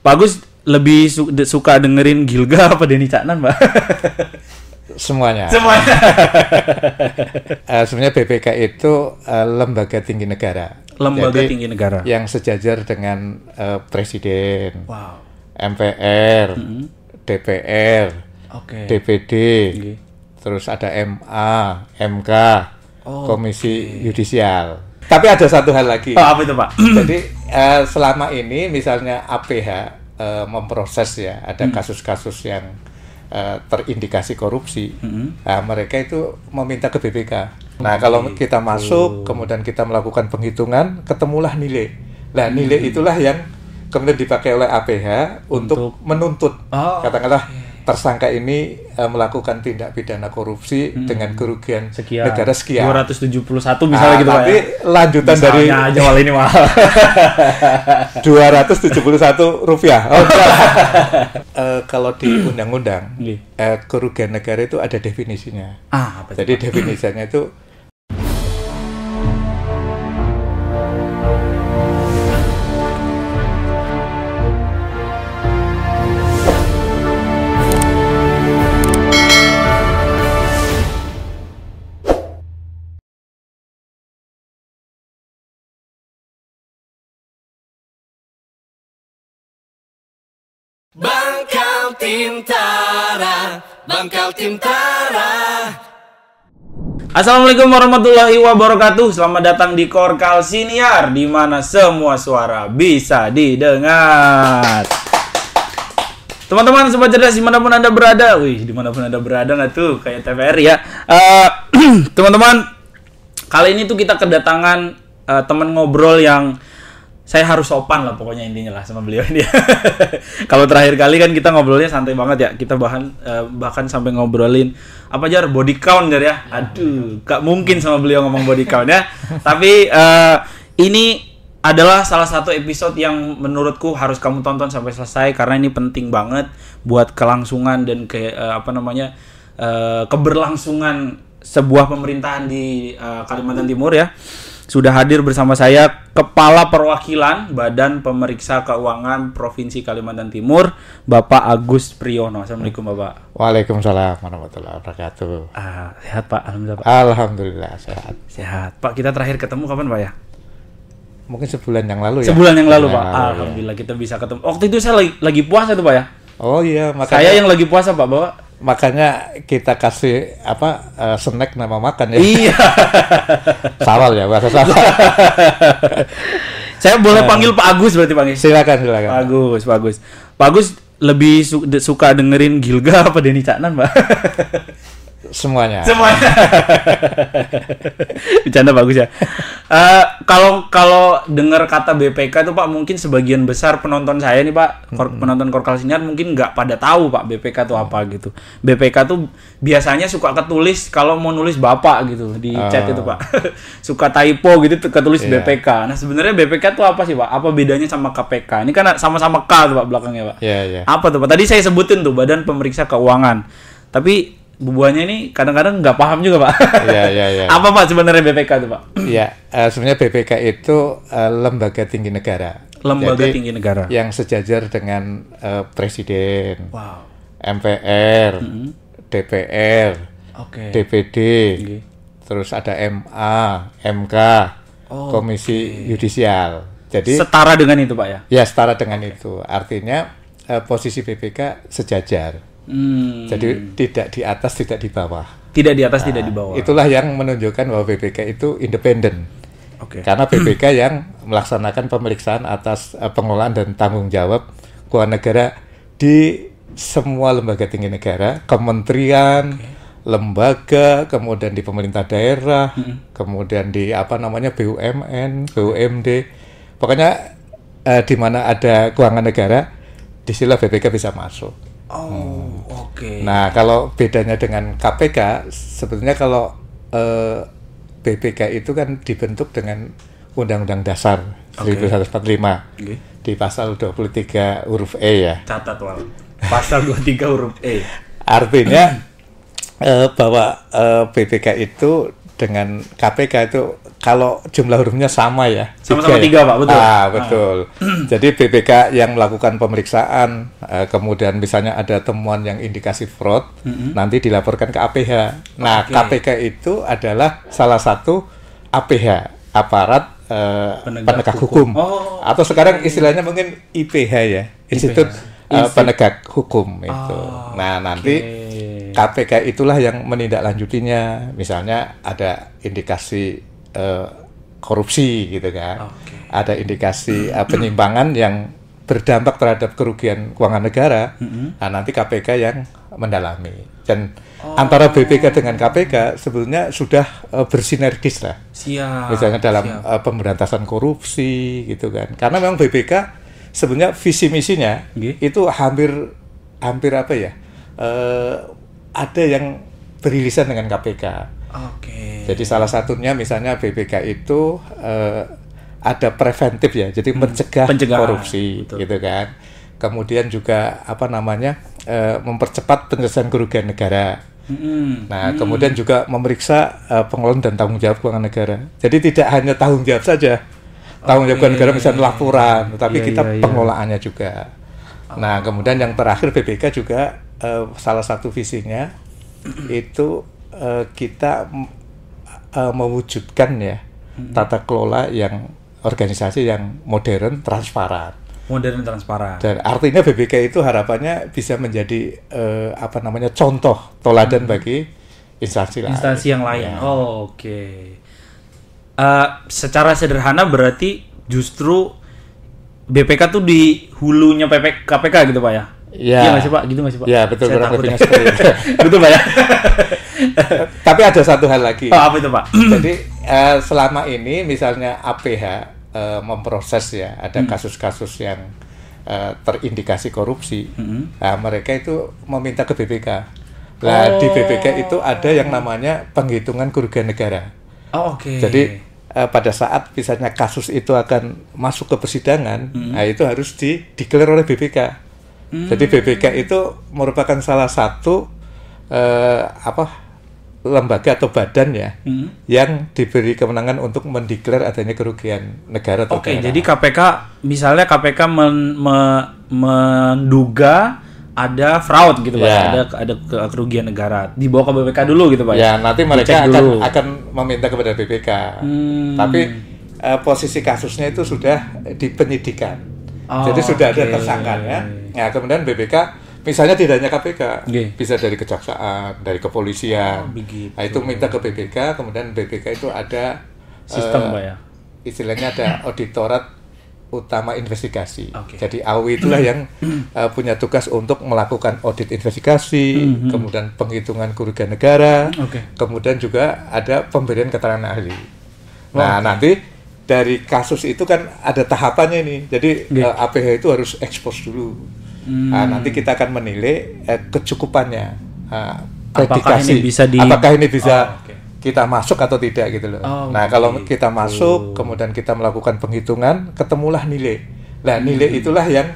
Pak Agus lebih suka dengerin Gilga apa Denny Caknan, Pak? Semuanya. Sebenarnya BPK itu lembaga tinggi negara. Lembaga tinggi negara. Yang sejajar dengan Presiden, wow. MPR, DPR, DPD, terus ada MA, MK, Komisi Yudisial. Tapi ada satu hal lagi. Apa itu, Pak? Jadi selama ini misalnya APH memproses ya, ada kasus-kasus yang terindikasi korupsi, nah, mereka itu meminta ke BPK. Nah, kalau kita masuk, kemudian kita melakukan penghitungan, ketemulah nilai. Nah, nilai itulah yang kemudian dipakai oleh APH untuk menuntut, katakanlah tersangka ini melakukan tindak pidana korupsi dengan kerugian negara sekian. 271 misalnya gitu, Pak. Tapi lanjutan misalnya dari aja wal ini mahal. 271 rupiah. Kalau di undang-undang, kerugian negara itu ada definisinya. Apa itu? Jadi definisinya itu Bangkal Tim Tara. Assalamualaikum warahmatullahi wabarakatuh. Selamat datang di Korkal Siniar, di mana semua suara bisa didengar. Teman-teman sobat cerdas dimanapun anda berada, dimanapun anda berada nggak tuh kayak TVRI ya. Teman-teman, kali ini tuh kita kedatangan teman ngobrol yang saya harus sopan lah pokoknya intinya lah sama beliau ini. Kalau terakhir kali kan kita ngobrolnya santai banget ya. Kita bahkan sampai ngobrolin apa aja body count ya. Aduh, gak mungkin sama beliau ngomong body count ya. Tapi ini adalah salah satu episode yang menurutku harus kamu tonton sampai selesai karena ini penting banget buat kelangsungan dan keberlangsungan sebuah pemerintahan di Kalimantan Timur ya. Sudah hadir bersama saya Kepala Perwakilan Badan Pemeriksa Keuangan Provinsi Kalimantan Timur, Bapak Agus Priyono. Assalamualaikum, Bapak. Waalaikumsalam warahmatullahi wabarakatuh. Sehat, Pak? Alhamdulillah, Pak. Alhamdulillah sehat. Sehat. Pak, kita terakhir ketemu kapan, Pak ya? Mungkin sebulan yang lalu ya. Sebulan yang lalu, Pak. Alhamdulillah kita bisa ketemu. Waktu itu saya lagi puasa tuh, Pak ya. Oh iya, makanya saya yang lagi puasa, Pak, Bapak. Makanya kita kasih snack nama makan ya. Iya. Sawal ya, bahasa sawal. Saya boleh panggil Pak Agus berarti, Pak? Silakan. Pak Agus lebih suka dengerin Gilga apa Denny Caknan, Pak? Semuanya. Bercanda bagus ya. Kalau dengar kata BPK itu Pak, mungkin sebagian besar penonton saya nih Pak, penonton Korkal Siniar mungkin nggak pada tahu Pak BPK itu apa gitu. BPK tuh biasanya suka ketulis kalau mau nulis Bapak gitu di chat itu Pak. Suka typo gitu ketulis BPK. Nah sebenarnya BPK itu apa sih Pak? Apa bedanya sama KPK? Ini kan sama-sama K tuh Pak belakangnya Pak. Iya. Apa tuh Pak? Tadi saya sebutin tuh Badan Pemeriksa Keuangan. Tapi bubuannya ini kadang-kadang nggak paham juga Pak. Iya. Apa Pak sebenarnya BPK itu Pak? Iya, sebenarnya BPK itu lembaga tinggi negara. Lembaga tinggi negara. Yang sejajar dengan Presiden, wow. MPR, DPR, DPD, terus ada MA, MK, Komisi Yudisial. Jadi setara dengan itu Pak ya? Ya setara dengan itu. Artinya posisi BPK sejajar. Jadi tidak di atas, tidak di bawah. Tidak di atas, tidak di bawah. Itulah yang menunjukkan bahwa BPK itu independen. Karena BPK yang melaksanakan pemeriksaan atas pengelolaan dan tanggung jawab keuangan negara di semua lembaga tinggi negara, kementerian, lembaga, kemudian di pemerintah daerah, kemudian di BUMN, BUMD. Pokoknya di mana ada keuangan negara, disinilah BPK bisa masuk. Nah, kalau bedanya dengan KPK, sebetulnya kalau BPK itu kan dibentuk dengan Undang-Undang Dasar 1945 di pasal 23 huruf E ya. Catat Wal. Pasal 23 huruf E. Artinya bahwa BPK itu dengan KPK itu kalau jumlah hurufnya sama ya. Sama-sama 3 Pak, betul. Betul. Jadi BPK yang melakukan pemeriksaan, kemudian misalnya ada temuan yang indikasi fraud, nanti dilaporkan ke APH. Nah, KPK itu adalah salah satu APH, aparat penegak hukum. Atau sekarang istilahnya mungkin IPH ya, Institut Penegak Hukum itu. Nah, nanti KPK itulah yang menindaklanjutinya, misalnya ada indikasi korupsi gitu kan, ada indikasi penyimpangan yang berdampak terhadap kerugian keuangan negara, nah nanti KPK yang mendalami. Dan antara BPK dengan KPK sebetulnya sudah bersinergis lah. Misalnya dalam pemberantasan korupsi gitu kan, karena memang BPK sebenarnya visi misinya itu hampir apa ya? Ada yang beririsan dengan KPK. Jadi salah satunya misalnya BPK itu ada preventif ya, jadi mencegah korupsi, gitu kan. Kemudian juga mempercepat penyelesaian kerugian negara. Nah, kemudian juga memeriksa pengelolaan dan tanggung jawab keuangan negara. Jadi tidak hanya tanggung jawab saja, tanggung jawab keuangan negara misalnya laporan, tetapi kita pengelolaannya juga. Nah, kemudian yang terakhir BPK juga salah satu visinya itu kita mewujudkan ya tata kelola yang organisasi yang modern, transparan. Dan artinya BPK itu harapannya bisa menjadi contoh teladan bagi instansi yang lain. Secara sederhana berarti justru BPK tuh di hulunya KPK gitu Pak ya? Iya nggak sih Pak? Gitu nggak sih Pak? Ya betul, kurang lebihnya seperti itu. Betul Pak ya? Tapi ada satu hal lagi. Apa itu Pak? Jadi selama ini misalnya APH memproses ya, ada kasus-kasus yang terindikasi korupsi, nah, mereka itu meminta ke BPK. Nah di BPK itu ada yang namanya penghitungan kerugian negara. Jadi pada saat misalnya kasus itu akan masuk ke persidangan, nah itu harus dideklar oleh BPK. Jadi BPK itu merupakan salah satu lembaga atau badan ya yang diberi kewenangan untuk mendeklar adanya kerugian negara atau daerah. Jadi misalnya KPK menduga ada fraud gitu Pak, ada kerugian negara, dibawa ke BPK dulu gitu Pak. Ya, nanti mereka akan meminta kepada BPK. Tapi posisi kasusnya itu sudah di penyidikan. Jadi sudah ada tersangkanya. Nah, kemudian BPK misalnya tidak hanya KPK, bisa dari kejaksaan, dari kepolisian. Nah, itu minta ke BPK, kemudian BPK itu ada sistem Pak ya. Istilahnya ada Auditorat Utama Investigasi. Jadi AUI itulah yang punya tugas untuk melakukan audit investigasi, kemudian penghitungan kerugian negara, kemudian juga ada pemberian keterangan ahli. Nah, nanti dari kasus itu kan ada tahapannya nih. Jadi APH itu harus expose dulu. Nah, nanti kita akan menilai kecukupannya. Apakah ini bisa kita masuk atau tidak gitu loh. Nah, kalau kita masuk, kemudian kita melakukan penghitungan, ketemulah nilai. Nah, nilai itulah yang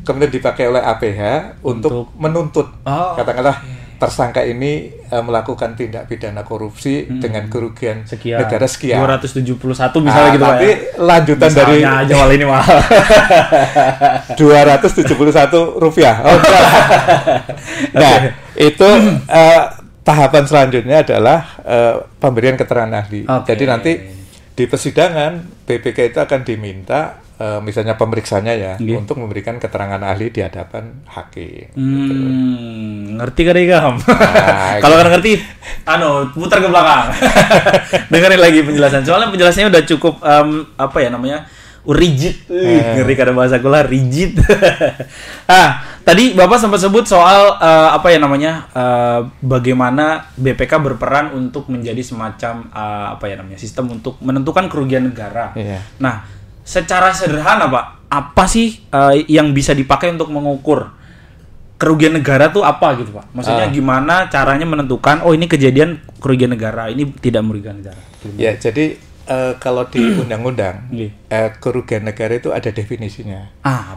kemudian dipakai oleh APH untuk menuntut. Katakanlah tersangka ini melakukan tindak pidana korupsi dengan kerugian negara sekian. 271 misalnya gitu Pak. Tapi lanjutan misalnya dari aja wal ini mahal. 271 rupiah. Nah, itu tahapan selanjutnya adalah pemberian keterangan ahli. Jadi nanti di persidangan BPK itu akan diminta misalnya pemeriksanya ya untuk memberikan keterangan ahli di hadapan hakim. Gitu. Ngerti kan Ikam? Kalau kan ngerti, putar ke belakang. Dengerin lagi penjelasan. Soalnya penjelasannya udah cukup rigid. Ngeri kada bahasa gula rigid. Tadi Bapak sempat sebut soal bagaimana BPK berperan untuk menjadi semacam sistem untuk menentukan kerugian negara. Nah, secara sederhana Pak, apa sih yang bisa dipakai untuk mengukur kerugian negara tuh apa gitu Pak? Maksudnya gimana caranya menentukan ini kejadian kerugian negara, ini tidak merugikan negara? Ya, jadi kalau di undang-undang kerugian negara itu ada definisinya.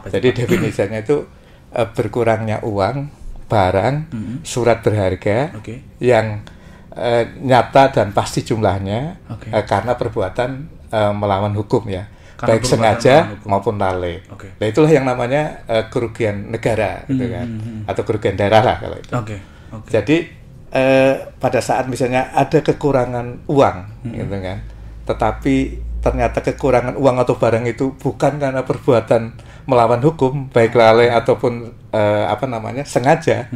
Jadi definisinya itu berkurangnya uang, barang, surat berharga yang nyata dan pasti jumlahnya karena perbuatan melawan hukum ya, karena baik sengaja maupun lalai. Nah itulah yang namanya kerugian negara gitu kan, atau kerugian daerah lah kalau itu. Jadi pada saat misalnya ada kekurangan uang gitu kan, tetapi ternyata kekurangan uang atau barang itu bukan karena perbuatan melawan hukum baik lalai ataupun sengaja,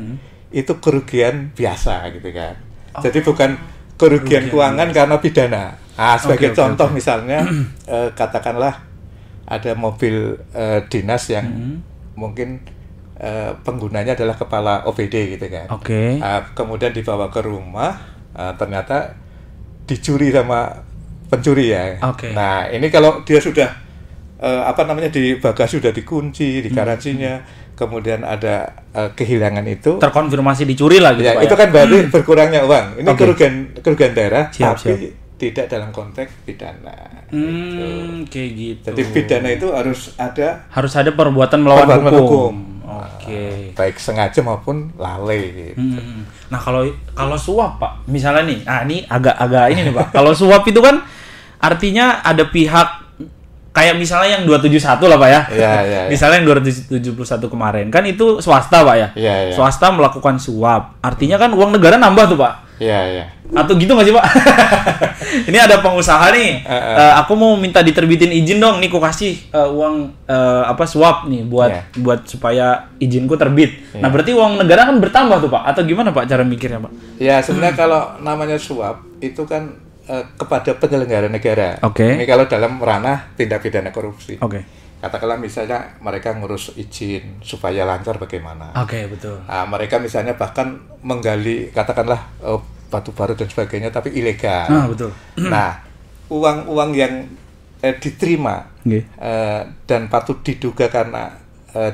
itu kerugian biasa gitu kan. Jadi bukan kerugian keuangan karena pidana. Sebagai contoh misalnya katakanlah ada mobil dinas yang mungkin penggunanya adalah kepala OPD gitu kan. Kemudian dibawa ke rumah, ternyata dicuri sama pencuri ya. Nah ini kalau dia sudah di bagasi sudah dikunci, di garansinya, kemudian ada kehilangan itu, terkonfirmasi dicuri lah gitu ya, Pak, itu kan berarti berkurangnya uang. Ini kerugian daerah, tapi tidak dalam konteks pidana. Kayak gitu. Jadi pidana itu harus ada perbuatan melawan hukum. Baik sengaja maupun lalai. Gitu. Nah kalau suap Pak, misalnya nih, ini agak ini nih Pak. Kalau suap itu kan artinya ada pihak kayak misalnya yang 271 lah Pak ya. Misalnya yang 271 kemarin kan itu swasta Pak ya. Swasta melakukan suap. Artinya kan uang negara nambah tuh Pak. Atau gitu nggak sih Pak? Ini ada pengusaha nih. Aku mau minta diterbitin izin dong. Nih aku kasih uang suap nih buat supaya izinku terbit. Nah berarti uang negara kan bertambah tuh Pak. Atau gimana Pak cara mikirnya Pak? Ya sebenarnya kalau namanya suap itu kan kepada penyelenggara negara. Ini kalau dalam ranah tindak pidana korupsi. Katakanlah misalnya mereka ngurus izin supaya lancar bagaimana. Betul. Mereka misalnya bahkan menggali katakanlah batu bara dan sebagainya tapi ilegal. Betul. Nah, uang-uang yang diterima dan patut diduga karena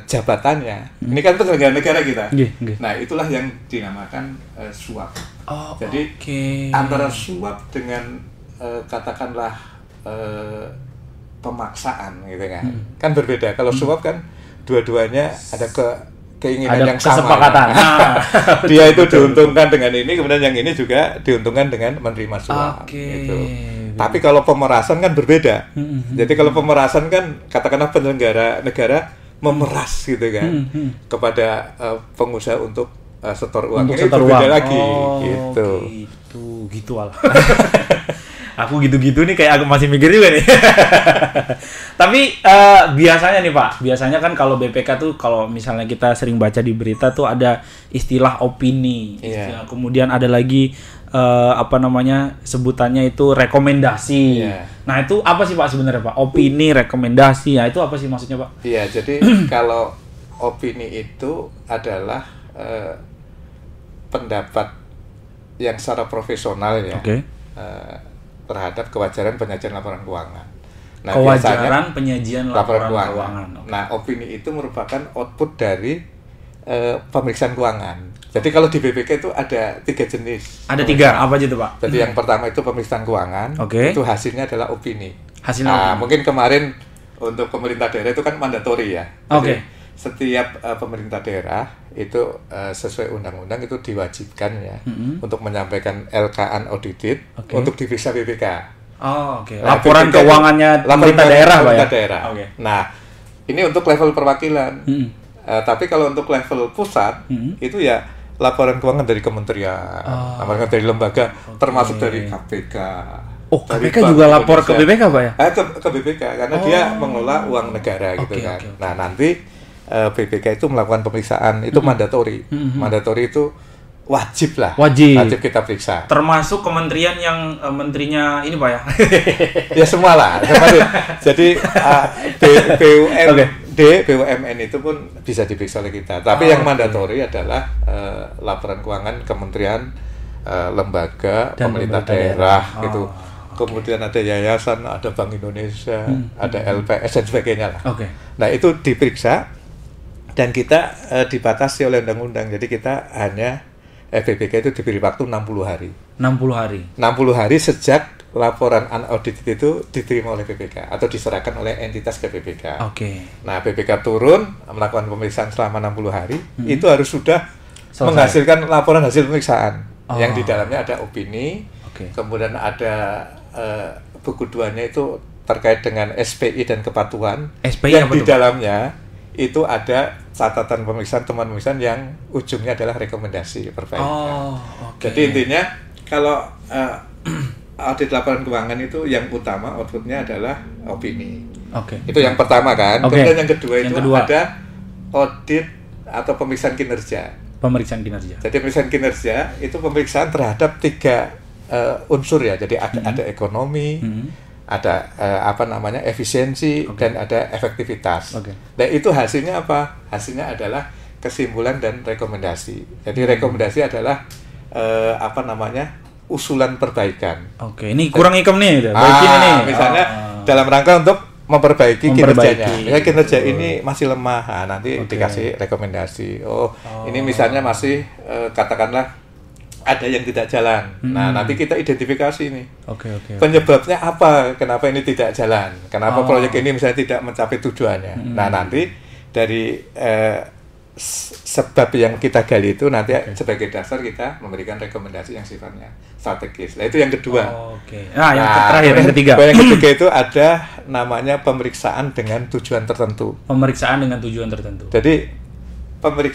jabatannya. Ini kan penyelenggara negara kita. Nah, itulah yang dinamakan suap. Jadi antara suap dengan katakanlah pemaksaan gitu kan. Kan berbeda. Kalau suap kan dua-duanya ada keinginan yang sama. Kesepakatan. Dia itu diuntungkan dengan ini, kemudian yang ini juga diuntungkan dengan menerima suap gitu. Tapi kalau pemerasan kan berbeda. Jadi kalau pemerasan kan katakanlah penyelenggara negara memeras gitu kan kepada pengusaha untuk setor uang. Ini berbeda lagi gitu. Gitu lah. Aku gitu-gitu nih kayak aku masih mikir juga nih. Tapi biasanya nih Pak, biasanya kan kalau BPK tuh kalau misalnya kita sering baca di berita tuh ada istilah opini, kemudian ada lagi sebutannya itu rekomendasi. Nah itu apa sih Pak sebenarnya Pak? Opini, rekomendasi, ya itu apa sih maksudnya Pak? Jadi kalau opini itu adalah pendapat yang secara profesional ya. Terhadap kewajaran penyajian laporan keuangan. Nah, kewajaran penyajian laporan keuangan. Nah, opini itu merupakan output dari pemeriksaan keuangan. Jadi kalau di BPK itu ada 3 jenis. Ada 3, apa aja itu Pak? Jadi yang pertama itu pemeriksaan keuangan. Itu hasilnya adalah opini. Hasilnya. Mungkin kemarin untuk pemerintah daerah itu kan mandatori ya. Jadi setiap pemerintah daerah itu sesuai undang-undang itu diwajibkan ya untuk menyampaikan LK unaudited untuk diperiksa BPK. Laporan BPK keuangannya pemerintah daerah Pak ya. Nah, ini untuk level perwakilan. Tapi kalau untuk level pusat itu ya laporan keuangan dari kementerian, laporan dari lembaga termasuk dari KPK. KPK juga lapor ke BPK Pak ya? Ke BPK karena dia mengelola uang negara gitu kan. Nah, nanti BPK itu melakukan pemeriksaan itu mandatori. Mandatori itu wajib kita periksa. Termasuk kementerian yang menterinya ini Pak ya? Ya semua lah. Jadi BUMN itu pun bisa diperiksa oleh kita. Tapi yang mandatori adalah laporan keuangan kementerian, lembaga, dan pemerintah daerah gitu. Kemudian ada yayasan, ada Bank Indonesia, ada LPS dan sebagainya lah. Nah itu diperiksa. Dan kita dibatasi oleh undang-undang. Jadi kita hanya BPK itu diberi waktu 60 hari. 60 hari? 60 hari sejak laporan unaudited itu diterima oleh BPK atau diserahkan oleh entitas ke BPK. Nah, BPK turun melakukan pemeriksaan selama 60 hari, itu harus sudah menghasilkan laporan hasil pemeriksaan. Yang di dalamnya ada opini, kemudian ada buku 2-nya itu terkait dengan SPI dan kepatuhan. SPI yang di dalamnya itu ada catatan pemeriksaan, teman pemeriksaan yang ujungnya adalah rekomendasi perbaikan. Jadi intinya kalau audit laporan keuangan itu yang utama outputnya adalah opini. Itu yang pertama kan. Kemudian yang kedua ada audit atau pemeriksaan kinerja. Jadi pemeriksaan kinerja itu pemeriksaan terhadap 3 unsur ya. Jadi ada ekonomi, ada efisiensi, dan ada efektivitas. Dan itu hasilnya apa? Hasilnya adalah kesimpulan dan rekomendasi. Jadi rekomendasi adalah usulan perbaikan. Ini kurang income nih, baikin ini. Misalnya dalam rangka untuk memperbaiki kinerjanya. Misalnya kinerja ini masih lemah, nanti dikasih rekomendasi. Ini misalnya masih katakanlah ada yang tidak jalan. Nah, nanti kita identifikasi nih. Penyebabnya apa? Kenapa ini tidak jalan? Kenapa proyek ini misalnya tidak mencapai tujuannya? Nah, nanti dari sebab yang kita gali itu nanti sebagai dasar kita memberikan rekomendasi yang sifatnya strategis. Nah, itu yang kedua. Yang terakhir, yang ketiga. Yang ketiga itu ada namanya pemeriksaan dengan tujuan tertentu. Jadi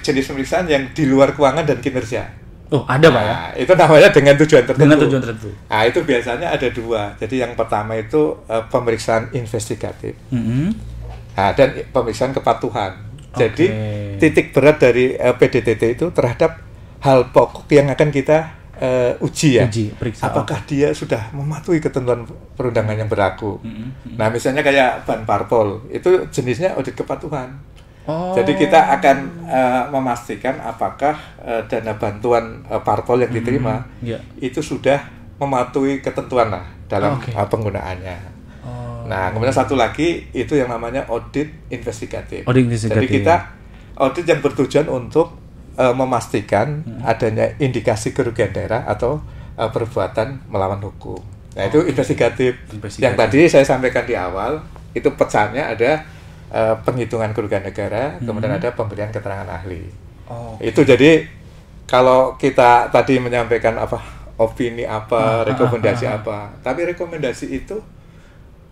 jenis pemeriksaan yang di luar keuangan dan kinerja. Ada Pak ya? Itu namanya dengan tujuan tertentu. Nah, itu biasanya ada 2. Jadi yang pertama itu pemeriksaan investigatif. Dan pemeriksaan kepatuhan. Jadi titik berat dari PDTT itu terhadap hal pokok yang akan kita uji, periksa. Apakah dia sudah mematuhi ketentuan perundangan yang berlaku. Nah, misalnya kayak ban parpol, itu jenisnya audit kepatuhan. Jadi kita akan memastikan apakah dana bantuan parpol yang diterima itu sudah mematuhi ketentuan dalam penggunaannya. Nah, kemudian satu lagi itu yang namanya audit investigatif. Jadi kita audit yang bertujuan untuk memastikan adanya indikasi kerugian daerah atau perbuatan melawan hukum. Nah, itu investigatif. Yang tadi saya sampaikan di awal itu pecahannya ada penghitungan kerugian negara, kemudian ada pemberian keterangan ahli. Itu jadi kalau kita tadi menyampaikan opini rekomendasi tapi rekomendasi itu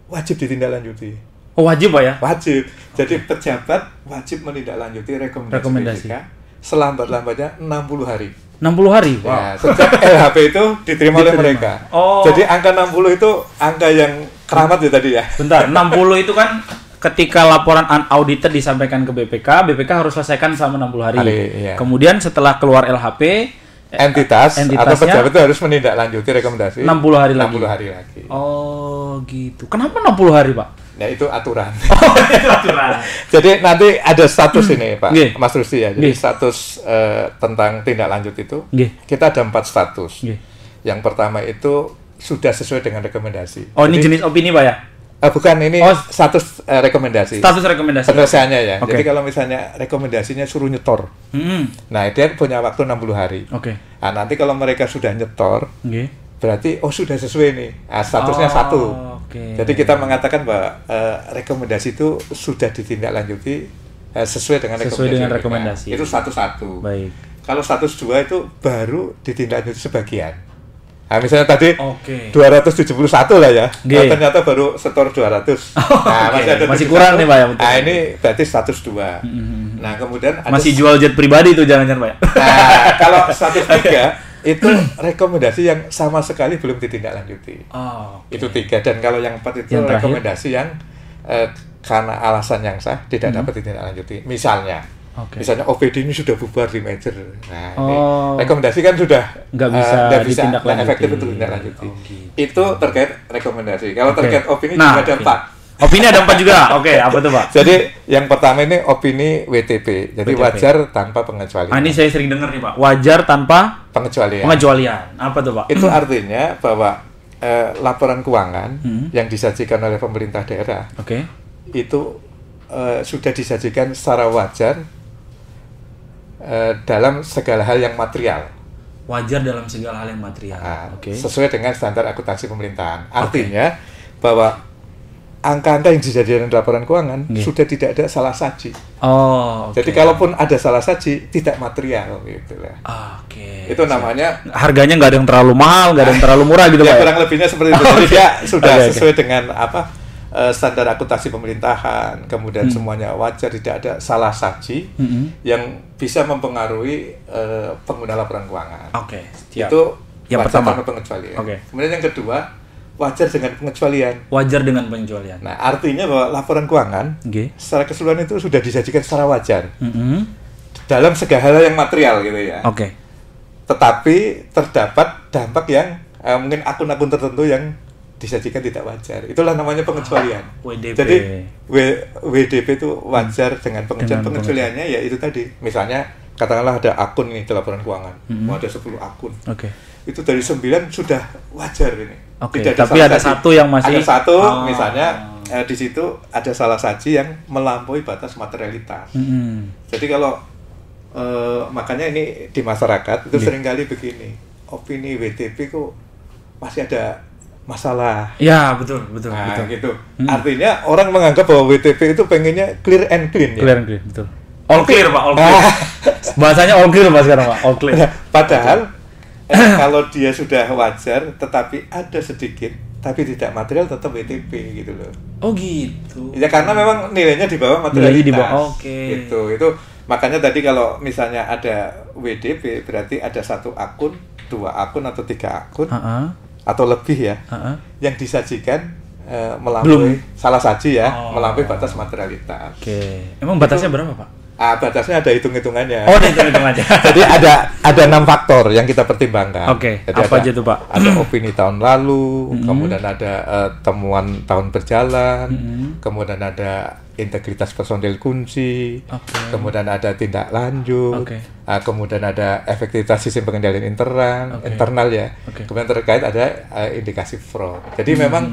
wajib ditindaklanjuti. Wajib Pak ya? Wajib. Jadi pejabat wajib menindaklanjuti rekomendasi BPK selambat-lambatnya 60 hari. 60 hari? Wow. Ya, sejak LHP itu diterima oleh mereka. Jadi angka 60 itu angka yang keramat ya tadi ya. Bentar, 60 itu kan ketika laporan unaudited disampaikan ke BPK harus selesaikan selama 60 hari. Kemudian setelah keluar LHP, entitasnya atau pejabat itu harus menindaklanjuti rekomendasi 60 hari lagi. Gitu. Kenapa 60 hari, Pak? Ya itu aturan. Itu aturan. Jadi nanti ada status ini, Pak. Mas Rusdi ya. Jadi status tentang tindak lanjut itu. Kita ada 4 status. Yang pertama itu sudah sesuai dengan rekomendasi. Ini jenis opini, Pak ya? Bukan, ini status rekomendasi. Status rekomendasi. Penyelesaiannya ya. Jadi kalau misalnya rekomendasinya suruh nyetor. Nah, dia punya waktu 60 hari. Nah, nanti kalau mereka sudah nyetor, berarti sudah sesuai nih. Nah, statusnya 1. Jadi kita mengatakan bahwa rekomendasi itu sudah ditindaklanjuti sesuai dengan rekomendasi. Itu status 1. Baik. Kalau status 2 itu baru ditindaklanjuti sebagian. Nah, misalnya tadi 271 lah ya. Ternyata baru setor 200. Nah, masih kurang nih, Pak ya. Nah, ini berarti status 2. Nah, kemudian ada masih jual jet pribadi itu jangan-jangan, Pak ya. Nah, kalau status 3 itu rekomendasi yang sama sekali belum ditindaklanjuti. Itu 3. Dan kalau yang 4 itu yang rekomendasi yang karena alasan yang sah tidak dapat ditindaklanjuti. Misalnya OPD ini sudah bubar di merger. Nah, ini rekomendasi kan sudah nggak bisa efektif untuk ditindaklanjuti. Itu terkait rekomendasi. Kalau terkait opini juga ada 4. Opini ada 4 juga. Apa tuh, Pak? Jadi yang pertama ini opini WTP. Jadi wajar tanpa pengecualian. Ini saya sering dengar nih, Pak. Wajar tanpa pengecualian. Apa tuh, Pak? Itu artinya bahwa laporan keuangan yang disajikan oleh pemerintah daerah itu sudah disajikan secara wajar dalam segala hal yang material. Wajar dalam segala hal yang material. Sesuai dengan standar akuntansi pemerintahan. Artinya bahwa angka-angka yang dijadikan laporan keuangan sudah tidak ada salah saji. Oh, Jadi kalaupun ada salah saji tidak material gitu lah. Itu namanya harganya nggak ada yang terlalu mahal, nggak ada yang terlalu murah gitu ya, Pak. kurang lebihnya seperti itu. Jadi dia sudah sesuai dengan apa standar akuntansi pemerintahan, kemudian semuanya wajar, tidak ada salah saji yang bisa mempengaruhi pengguna laporan keuangan. Siap. Itu yang pertama pengecualian. Kemudian yang kedua, wajar dengan pengecualian. Wajar dengan pengecualian. Nah, artinya bahwa laporan keuangan secara keseluruhan itu sudah disajikan secara wajar dalam segala hal yang material gitu ya. Tetapi terdapat dampak yang mungkin akun-akun tertentu yang disajikan tidak wajar. Itulah namanya pengecualian. WDP. Jadi WDP itu wajar dengan pengecualian. Pengecualiannya ya itu tadi. Misalnya katakanlah ada akun ini di laporan keuangan. Ada 10 akun. Itu dari 9 sudah wajar ini. Tapi ada satu yang masih ada satu misalnya di situ ada salah saji yang melampaui batas materialitas. Jadi kalau makanya ini di masyarakat itu seringkali begini, opini WDP kok masih ada masalah. Ya, betul. Nah, gitu. Artinya orang menganggap bahwa WTP itu pengennya clear and clean ya. Clear and clean, betul. All clear, Pak, all clear. Bahasanya all clear Pak sekarang, Pak. All clear. Padahal kalau dia sudah wajar tetapi ada sedikit tapi tidak material tetap WTP gitu loh. Oh gitu. Ya karena memang nilainya di bawah materialitas. Nilainya di bawah. Gitu. Itu makanya tadi kalau misalnya ada WDP berarti ada 1 akun, 2 akun atau 3 akun. Atau lebih ya, yang disajikan melampaui salah saji ya, melampaui batas materialitas. Emang batasnya berapa Pak? Batasnya ada hitung-hitungannya. Ada hitung-hitungannya. Jadi ada 6 faktor yang kita pertimbangkan. Jadi apa aja tuh Pak? Ada opini tahun lalu, kemudian ada temuan tahun berjalan, kemudian ada integritas personil kunci, kemudian ada tindak lanjut, kemudian ada efektivitas sistem pengendalian internal ya, kemudian terkait ada indikasi fraud. Jadi memang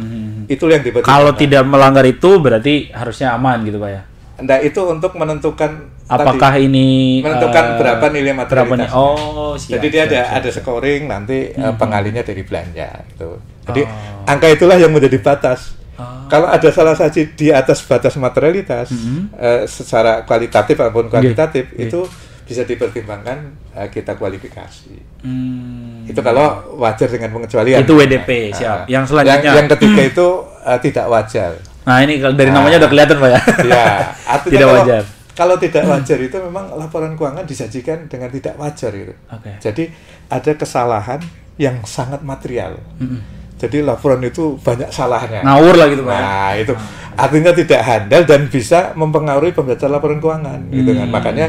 itu yang dipertimbangkan. Kalau tidak melanggar itu berarti harusnya aman gitu Pak ya? Nah itu untuk menentukan apakah tadi, ini menentukan berapa nilai materialitasnya. Siap. Jadi dia ada scoring nanti pengalinya dari belanja gitu. Jadi angka itulah yang menjadi batas. Kalau ada salah saji di atas batas materialitas secara kualitatif ataupun kuantitatif itu bisa dipertimbangkan kita kualifikasi. Itu kalau wajar dengan pengecualian. Itu WDP, siap. Yang selanjutnya yang ketiga itu tidak wajar. Nah ini kalau dari namanya udah kelihatan Pak ya. Ya, artinya tidak wajar. Kalau tidak wajar itu memang laporan keuangan disajikan dengan tidak wajar gitu. Jadi ada kesalahan yang sangat material. Jadi laporan itu banyak salahnya. Ngawur lah gitu Pak. Nah, itu artinya tidak handal dan bisa mempengaruhi pembacaan laporan keuangan gitu kan. Makanya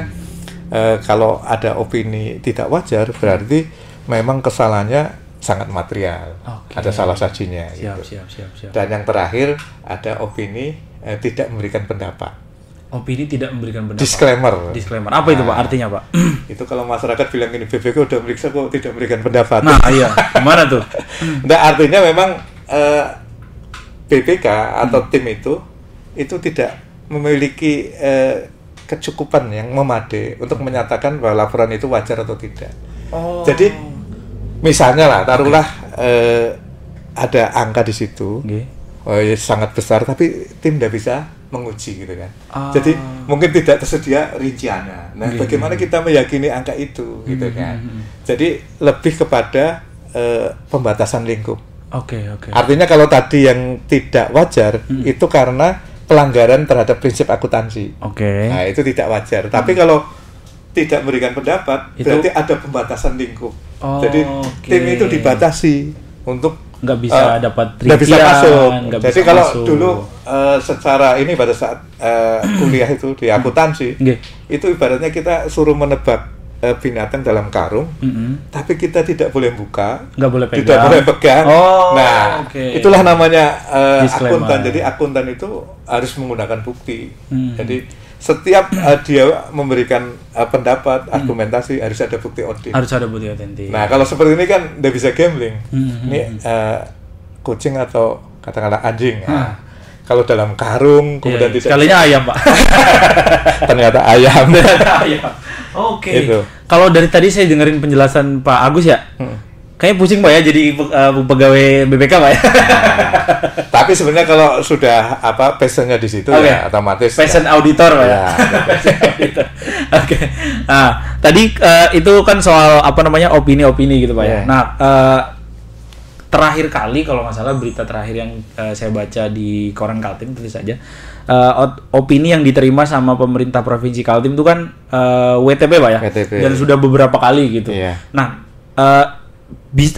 kalau ada opini tidak wajar berarti memang kesalahannya sangat material. Ada salah sajinya gitu. Siap. Dan yang terakhir ada opini tidak memberikan pendapat. Opini tidak memberikan pendapat. Disclaimer. Apa itu Pak? Artinya Pak? Itu kalau masyarakat bilang ini BPK udah meriksa kok tidak memberikan pendapat. Nah iya, gimana tuh? Nah artinya memang BPK atau tim itu tidak memiliki kecukupan yang memadai untuk menyatakan bahwa laporan itu wajar atau tidak. Jadi misalnya lah, taruhlah ada angka di situ, sangat besar, tapi tim tidak bisa menguji gitu kan. Jadi mungkin tidak tersedia rinciannya. Nah, bagaimana kita meyakini angka itu gitu kan. Jadi lebih kepada pembatasan lingkup. Artinya kalau tadi yang tidak wajar itu karena pelanggaran terhadap prinsip akuntansi. Nah, itu tidak wajar. Tapi kalau tidak memberikan pendapat, berarti ada pembatasan lingkup. Jadi tim itu dibatasi untuk nggak bisa dapat rincian, nggak bisa masuk. Jadi kalau masuk. Dulu secara ini pada saat kuliah itu di akuntansi, itu ibaratnya kita suruh menebak binatang dalam karung, tapi kita tidak boleh buka, nggak boleh pegang. Tidak boleh pegang. Itulah namanya akuntan. Jadi akuntan itu harus menggunakan bukti. Jadi setiap dia memberikan pendapat, argumentasi harus ada bukti otentik. Harus ada bukti otentik. Nah kalau seperti ini kan tidak bisa gambling. Ini kucing atau katakanlah anjing. Kalau dalam karung kemudian tidak. Sekalinya ayam Pak. Ternyata ayam. Gitu. Kalau dari tadi saya dengerin penjelasan Pak Agus ya, Kayaknya pusing Pak ya jadi pegawai BPK Pak ya. Tapi sebenarnya kalau sudah passionnya di situ ya otomatis passion auditor Pak ya. Oke. Nah, tadi itu kan soal opini-opini gitu Pak ya. Nah, terakhir kali kalau nggak salah berita terakhir yang saya baca di koran Kaltim tentu saja opini yang diterima sama pemerintah provinsi Kaltim itu kan WTP Pak ya. WTP. Dan sudah beberapa kali gitu. Iya. Nah,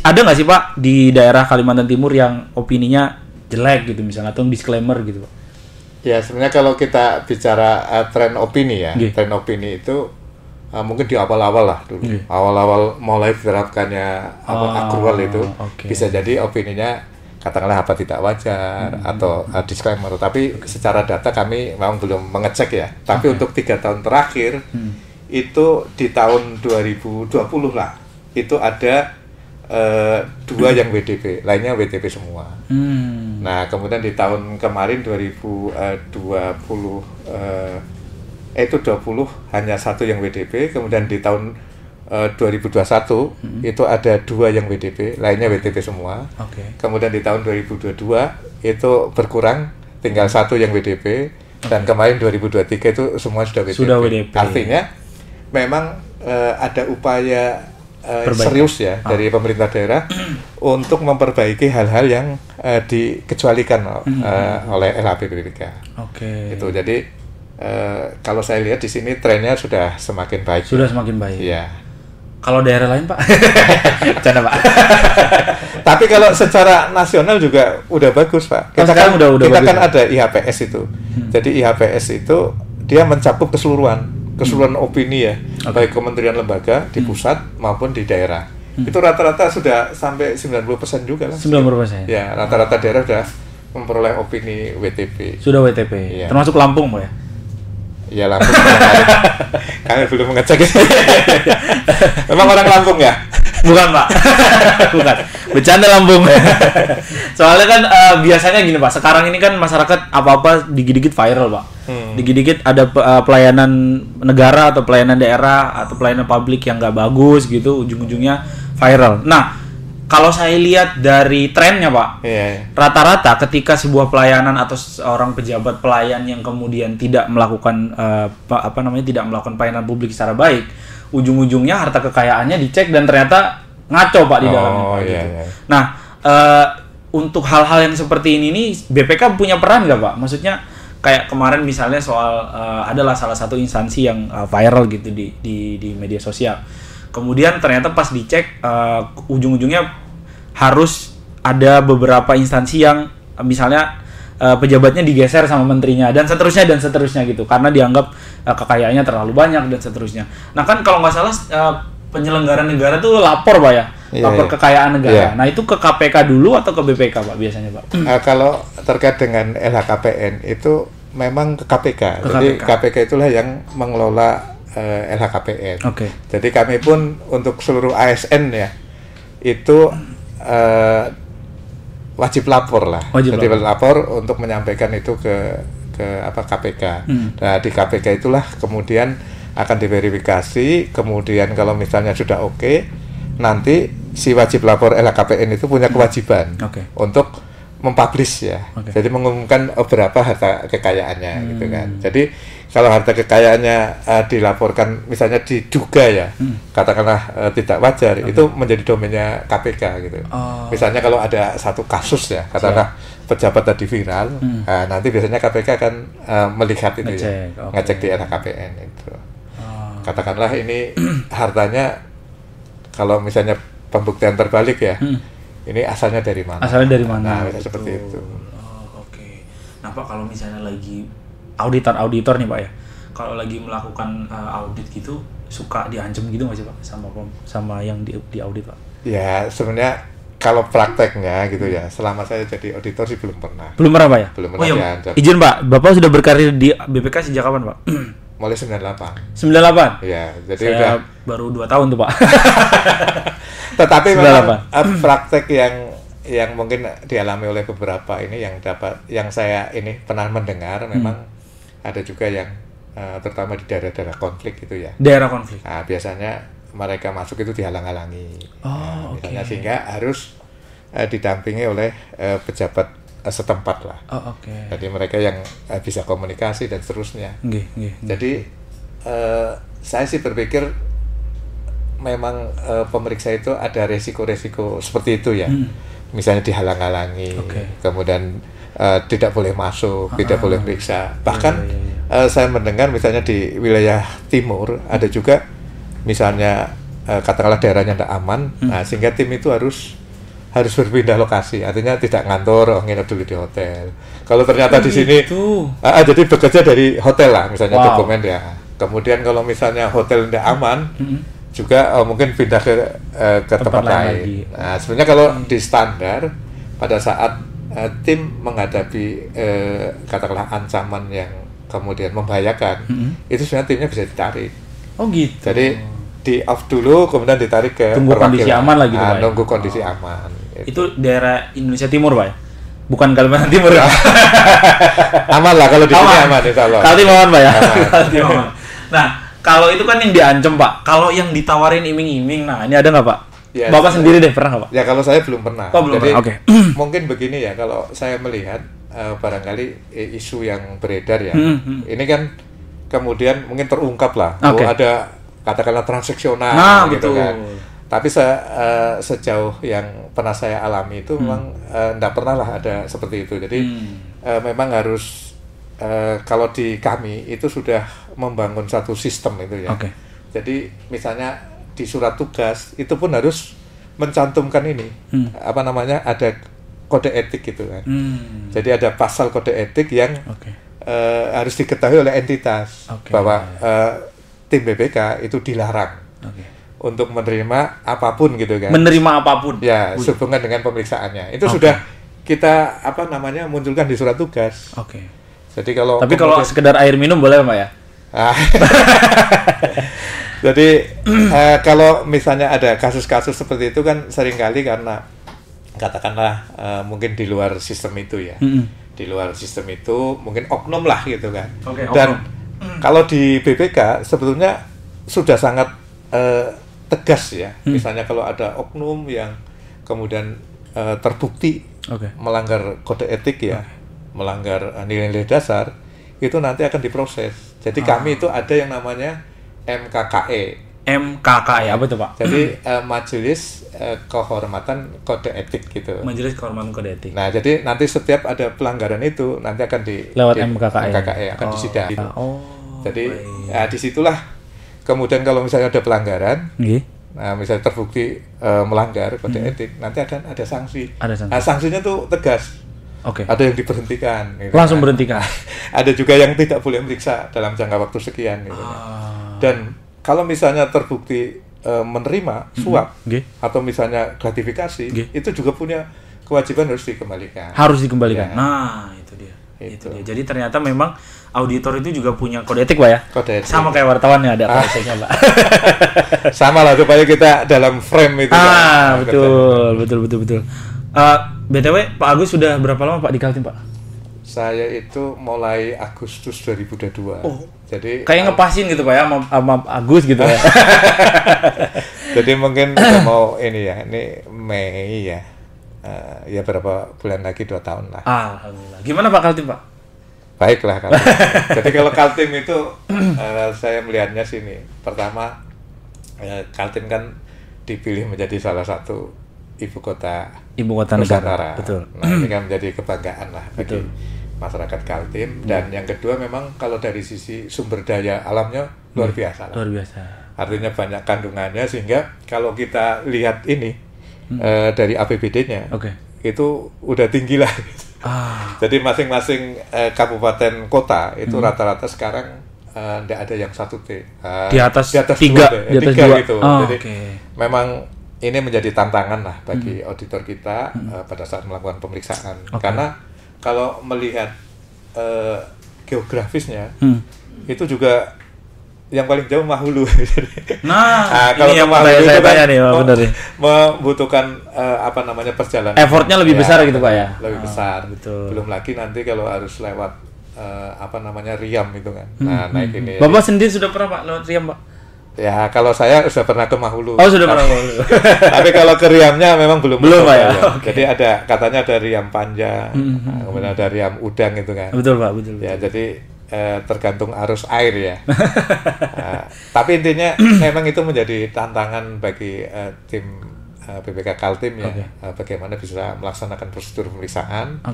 ada nggak sih Pak di daerah Kalimantan Timur yang opininya jelek gitu misalnya atau disclaimer gitu Pak? Ya sebenarnya kalau kita bicara tren opini ya, tren opini itu mungkin di awal-awal lah dulu, awal-awal mulai diterapkannya akrual itu bisa jadi opininya katakanlah tidak wajar atau disclaimer, tapi secara data kami memang belum mengecek ya. Tapi untuk 3 tahun terakhir itu di tahun 2020 lah itu ada 2 yang WDP, lainnya WTP semua. Nah, kemudian di tahun kemarin 2020 hanya 1 yang WDP, kemudian di tahun 2021 itu ada 2 yang WDP, lainnya WTP semua. Kemudian di tahun 2022 itu berkurang, tinggal 1 yang WDP, dan kemarin 2023 itu semua sudah WDP. Artinya memang ada upaya serius ya dari pemerintah daerah untuk memperbaiki hal-hal yang dikecualikan oleh LHP BPK. Itu jadi kalau saya lihat di sini trennya sudah semakin baik. Sudah semakin baik. Iya. Kalau daerah lain Pak? Canda Pak. Tapi kalau secara nasional juga udah bagus Pak. Kita kan udah kan ada IHPS itu. Jadi IHPS itu dia mencakup keseluruhan opini ya, baik kementerian lembaga di pusat maupun di daerah. Itu rata-rata sudah sampai 90% juga lah. 90%. Ya, rata-rata daerah sudah memperoleh opini WTP. Sudah WTP. Ya. Termasuk Lampung, Pak ya? Ya, Lampung. Kami belum mengecek. Memang orang Lampung ya? Bukan, Pak. Bukan. Bercanda Lampung. Soalnya kan biasanya gini, Pak. Sekarang ini kan masyarakat apa-apa dikit-dikit viral, Pak. Dikit-dikit ada pelayanan negara atau pelayanan daerah atau pelayanan publik yang nggak bagus gitu, ujung-ujungnya viral. Nah, kalau saya lihat dari trennya Pak, rata-rata ketika sebuah pelayanan atau seorang pejabat pelayan yang kemudian tidak melakukan tidak melakukan pelayanan publik secara baik, ujung-ujungnya harta kekayaannya dicek dan ternyata ngaco Pak di dalamnya Pak, gitu. Nah, untuk hal-hal yang seperti ini nih BPK punya peran nggak Pak? Maksudnya kayak kemarin misalnya soal adalah salah satu instansi yang viral gitu di media sosial. Kemudian ternyata pas dicek ujung-ujungnya harus ada beberapa instansi yang misalnya pejabatnya digeser sama menterinya dan seterusnya gitu karena dianggap kekayaannya terlalu banyak dan seterusnya. Nah kan kalau nggak salah penyelenggara negara tuh lapor Pak ya, lapor kekayaan negara. Nah itu ke KPK dulu atau ke BPK Pak biasanya Pak? Kalau terkait dengan LHKPN itu memang ke KPK. Jadi KPK itulah yang mengelola LHKPN. Jadi kami pun untuk seluruh ASN ya itu wajib lapor lah. Wajib lapor untuk menyampaikan itu ke KPK. Nah di KPK itulah kemudian akan diverifikasi. Kemudian kalau misalnya sudah oke, nanti si wajib lapor LHKPN itu punya kewajiban untuk mempublish ya. Jadi mengumumkan berapa harta kekayaannya gitu kan. Jadi kalau harta kekayaannya dilaporkan misalnya diduga ya, katakanlah tidak wajar, itu menjadi domainnya KPK gitu. Misalnya kalau ada satu kasus ya, katakanlah pejabat tadi viral, nanti biasanya KPK akan melihat itu ngecek di LHKPN itu. Katakanlah ini hartanya kalau misalnya pembuktian terbalik ya, ini asalnya dari mana? Nah, seperti itu. Nah Pak, kalau misalnya lagi auditor nih Pak ya, kalau lagi melakukan audit gitu suka diancam gitu nggak sih Pak sama yang di audit Pak? Ya sebenarnya kalau prakteknya gitu ya, selama saya jadi auditor sih belum pernah. Belum pernah Pak ya? Belum pernah diancam. Izin Pak, Bapak sudah berkarir di BPK sejak kapan Pak? Mulai 98. 98? Iya, jadi saya udah baru 2 tahun tuh Pak. Tetapi memang praktek yang mungkin dialami oleh beberapa ini yang saya ini pernah mendengar memang ada juga yang terutama di daerah-daerah konflik gitu ya. Daerah konflik. Nah, biasanya mereka masuk itu dihalang-halangi. Misalnya oke. sehingga harus didampingi oleh pejabat setempat lah. Jadi mereka yang bisa komunikasi dan seterusnya. Jadi saya sih berpikir memang pemeriksa itu ada resiko-resiko seperti itu ya. Misalnya dihalang-halangi, kemudian tidak boleh masuk, tidak boleh periksa. Bahkan saya mendengar misalnya di wilayah timur ada juga misalnya katakanlah daerahnya tidak aman, nah, sehingga tim itu harus berpindah lokasi, artinya tidak ngantor, nginep dulu di hotel. Kalau ternyata di sini, jadi bekerja dari hotel lah, misalnya dokumen ya. Kemudian kalau misalnya hotel tidak aman, juga mungkin pindah ke tempat lain. Nah, sebenarnya kalau di standar pada saat tim menghadapi katakanlah ancaman yang kemudian membahayakan, itu sebenarnya timnya bisa ditarik. Jadi di off dulu, kemudian ditarik ke tunggu kondisi aman lagi, Pak. Nunggu kondisi aman. Itu daerah Indonesia Timur, Pak. Bukan Kalimantan Timur ya. Aman lah kalau di sini aman insya Allah. Kaltim aman, Pak ya. Kaltim aman. Nah, kalau itu kan yang diancam, Pak. Kalau yang ditawarin iming-iming, nah ini ada nggak, Pak? Ya, Bapak sendiri deh pernah nggak, Pak? Ya kalau saya belum pernah. Belum Jadi pernah. mungkin begini ya, kalau saya melihat barangkali isu yang beredar ya, ini kan kemudian mungkin terungkap lah, ada katakanlah transaksional gitu kan. Tapi sejauh yang pernah saya alami itu memang tidak pernah lah ada seperti itu. Jadi memang harus kalau di kami itu sudah membangun satu sistem itu ya. Jadi misalnya di surat tugas itu pun harus mencantumkan ini apa namanya, ada kode etik gitu kan. Jadi ada pasal kode etik yang harus diketahui oleh entitas bahwa tim BPK itu dilarang untuk menerima apapun gitu kan. Menerima apapun. Ya, sehubungan dengan pemeriksaannya. Itu sudah kita apa namanya munculkan di surat tugas. Jadi kalau kalau sekedar air minum boleh, Pak ya? Jadi kalau misalnya ada kasus-kasus seperti itu kan seringkali karena katakanlah mungkin di luar sistem itu ya. Di luar sistem itu mungkin oknum lah gitu kan. Dan kalau di BPK sebetulnya sudah sangat tegas ya. Misalnya kalau ada oknum yang kemudian terbukti melanggar kode etik ya, melanggar nilai-nilai dasar, itu nanti akan diproses. Jadi kami itu ada yang namanya MKKE. MKKE apa itu, Pak? Jadi Majelis Kehormatan Kode Etik gitu. Majelis Kehormatan Kode Etik. Nah, jadi nanti setiap ada pelanggaran itu nanti akan lewat MKKE. MKKE akan disidang. Jadi disitulah kemudian kalau misalnya ada pelanggaran, nah misalnya terbukti melanggar kode etik, nanti akan ada sanksi. Nah, sanksinya tuh tegas. Ada yang diberhentikan. Gitu langsung berhentikan. Ada juga yang tidak boleh meriksa dalam jangka waktu sekian. Gitu. Dan kalau misalnya terbukti menerima suap atau misalnya gratifikasi, itu juga punya kewajiban harus dikembalikan. Harus dikembalikan. Ya. Nah, itu dia. Itu dia. Jadi ternyata memang auditor itu juga punya kode etik, Pak ya? Kode etik. Sama kayak wartawan ya, ada kode etiknya, Pak. Sama lah supaya kita dalam frame itu. Betul. BTW, Pak Agus sudah berapa lama Pak di Kaltim, Pak? Saya itu mulai Agustus 2022. Jadi kayak ngepasin gitu, Pak ya, sama Agus gitu ya. Jadi mungkin kita mau ini ya, ini Mei ya. Ya berapa bulan lagi, 2 tahun lah. Alhamdulillah. Gimana Pak Kaltim, Pak? Baiklah Kaltim. Jadi kalau Kaltim itu saya melihatnya sini. Pertama, Kaltim kan dipilih menjadi salah satu ibu kota negara. Betul. Nah, ini kan menjadi kebanggaan lah bagi masyarakat Kaltim. Dan yang kedua memang kalau dari sisi sumber daya alamnya luar biasa lah. Luar biasa. Artinya banyak kandungannya sehingga kalau kita lihat ini dari APBD-nya itu udah tinggi lah. Jadi masing-masing kabupaten kota itu rata-rata sekarang tidak ada yang 1T. Di atas 3 gitu. Jadi memang ini menjadi tantangan lah bagi auditor kita pada saat melakukan pemeriksaan. Karena kalau melihat geografisnya itu juga yang paling jauh Mahulu. Kalau ini yang Mahulu saya itu tanya nih, benar nih. Membutuhkan perjalanan. Effortnya lebih besar gitu, Pak ya. Lebih besar. Betul. Belum lagi nanti kalau harus lewat Riam itu kan. Naik ini. Bapak sendiri sudah pernah Pak lewat Riam, Pak? Ya, kalau saya sudah pernah ke Mahulu. Oh, sudah pernah ke Mahulu. Tapi kalau ke Riamnya memang belum Pak ya. Okay. Jadi katanya ada Riam panjang, kemudian ada Riam udang itu kan. Betul Pak, betul. Ya, jadi tergantung arus air ya. Tapi intinya memang itu menjadi tantangan bagi tim PPK Kaltim ya, bagaimana bisa melaksanakan prosedur pemeriksaan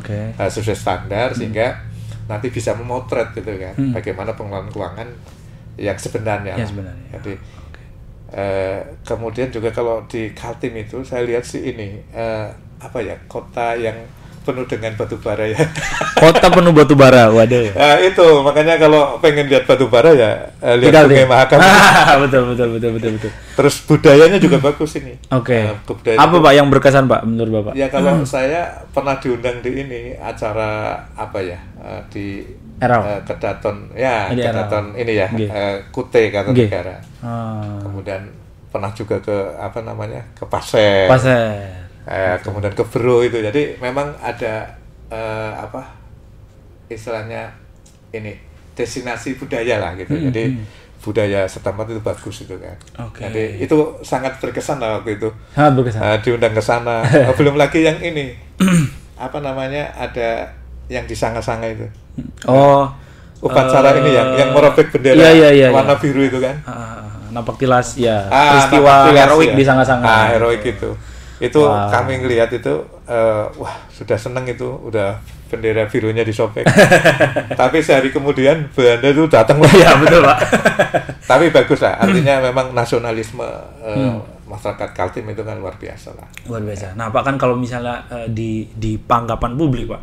sesuai standar sehingga nanti bisa memotret gitu kan, bagaimana pengelolaan keuangan yang sebenarnya. Jadi kemudian juga kalau di Kaltim itu saya lihat sih ini kota yang penuh dengan batu bara ya. Kota penuh batu bara, waduh. Itu makanya kalau pengen lihat batu bara ya lihat Sungai Mahakam. betul. Terus budayanya juga bagus ini. Apa Pak yang berkesan Pak menurut Bapak? Ya kalau saya pernah diundang di ini acara di Kedaton ya, Kedaton ini ya, Kute Kartanegara. Kemudian pernah juga ke ke Pasir. Kemudian ke Bro itu, jadi memang ada istilahnya ini destinasi budaya lah gitu. Jadi budaya setempat itu bagus itu kan. Jadi itu sangat berkesan lah waktu itu. Sangat berkesan. Diundang ke sana. Belum lagi yang ini ada yang di Sanga-Sanga itu. Upacara ini yang merobek bendera warna biru itu kan. Napak tilas ya. Peristiwa heroik di Sanga-Sanga. Heroik itu kami ngelihat itu sudah seneng itu, udah bendera birunya disobek. Tapi sehari kemudian Belanda itu datang lagi. Ya betul Pak. Tapi bagus lah, artinya memang nasionalisme masyarakat Kaltim itu kan luar biasa lah. Luar biasa. Nah Pak, kan kalau misalnya di panggapan publik Pak,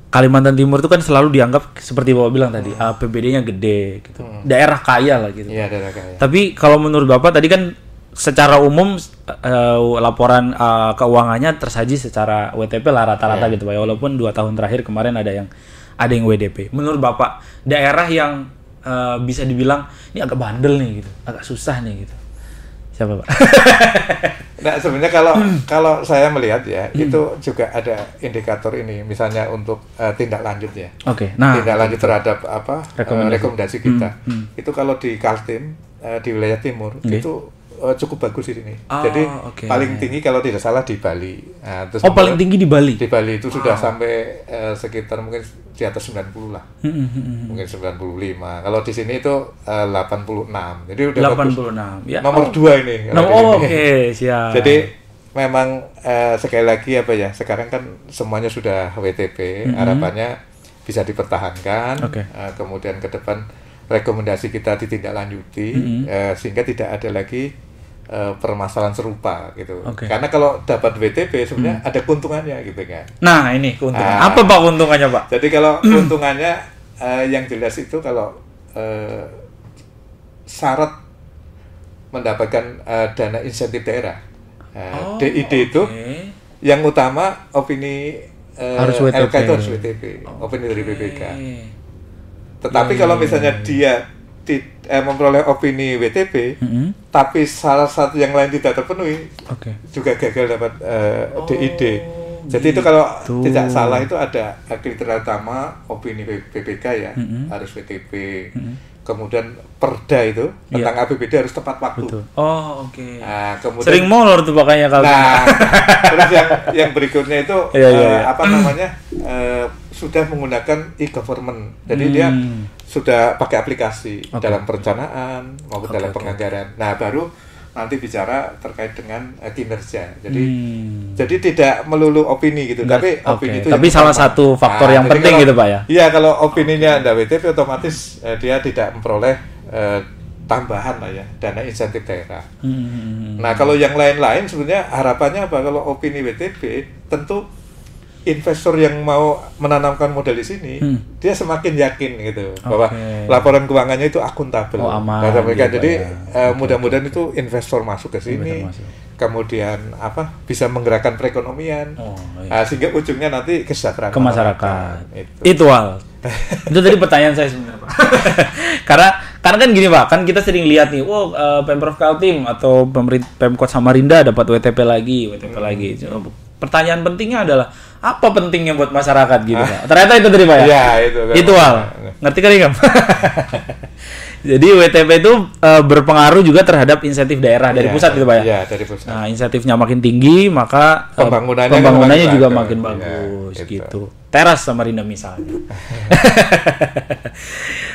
Kalimantan Timur itu kan selalu dianggap seperti Bapak bilang tadi, APBD-nya gede gitu. Daerah kaya lah gitu. Iya, daerah kaya. Tapi kalau menurut Bapak tadi kan secara umum laporan keuangannya tersaji secara WTP lah rata-rata gitu Pak. Walaupun 2 tahun terakhir kemarin ada yang WDP. Menurut Bapak, daerah yang bisa dibilang ini agak bandel nih gitu, agak susah nih gitu, siapa Pak? Nah sebenarnya kalau saya melihat ya, itu juga ada indikator ini, misalnya untuk tindak lanjut ya. Tindak lanjut terhadap rekomendasi kita. Itu kalau di Kaltim di wilayah timur itu cukup bagus ini. Jadi paling tinggi kalau tidak salah di Bali. Nah, terus paling tinggi di Bali. Di Bali itu sudah sampai sekitar mungkin di atas 90 lah. Mungkin 95. Kalau di sini itu 86. Jadi udah 86 bagus. Ya. Nomor 2 ini. Siap. Jadi memang sekali lagi sekarang kan semuanya sudah WTP, harapannya bisa dipertahankan. Kemudian ke depan rekomendasi kita ditindaklanjuti sehingga tidak ada lagi permasalahan serupa gitu. Karena kalau dapat WTP sebenarnya ada keuntungannya gitu kan. Nah, ini keuntungan. Apa Pak keuntungannya, Pak? Jadi kalau keuntungannya yang jelas itu kalau syarat mendapatkan dana insentif daerah. DID itu yang utama opini harus WTP. LK itu harus WTP, opini dari BPK. Tetapi kalau misalnya dia memperoleh opini WTP, tapi salah satu yang lain tidak terpenuhi, juga gagal dapat DID. Jadi itu kalau tidak salah itu ada kriteria utama opini BPK ya, harus WTP. Kemudian perda itu tentang APBD harus tepat waktu. Nah, kemudian sering molor tuh makanya kalau. Nah, terus yang berikutnya itu sudah menggunakan e-government. Jadi dia sudah pakai aplikasi dalam perencanaan maupun dalam penganggaran. Nah, baru nanti bicara terkait dengan kinerja. Jadi tidak melulu opini gitu, tapi opini itu salah satu faktor yang penting gitu Pak ya. Iya, kalau opininya ada WTP otomatis dia tidak memperoleh tambahan lah ya, dana insentif daerah. Nah, kalau yang lain-lain sebenarnya harapannya apa? Kalau opini WTP tentu investor yang mau menanamkan modal di sini, dia semakin yakin gitu bahwa laporan keuangannya itu akuntabel. Jadi mudah-mudahan itu investor masuk ke sini, kemudian bisa menggerakkan perekonomian, sehingga ujungnya nanti kesejahteraan ke masyarakat. Itu itu tadi pertanyaan saya sebenarnya Pak. karena kan gini Pak, kan kita sering lihat nih, Pemprov Kaltim atau Pemkot Samarinda dapat WTP lagi. Pertanyaan pentingnya adalah apa pentingnya buat masyarakat gitu Pak? Ternyata itu tadi Pak ya? Iya, itu. Itu Ngerti kali Kam? Jadi WTP itu berpengaruh juga terhadap insentif daerah dari pusat gitu Pak ya? Iya, dari pusat. Nah, insentifnya makin tinggi, maka pembangunannya juga makin bagus gitu. Teras Samarinda misalnya.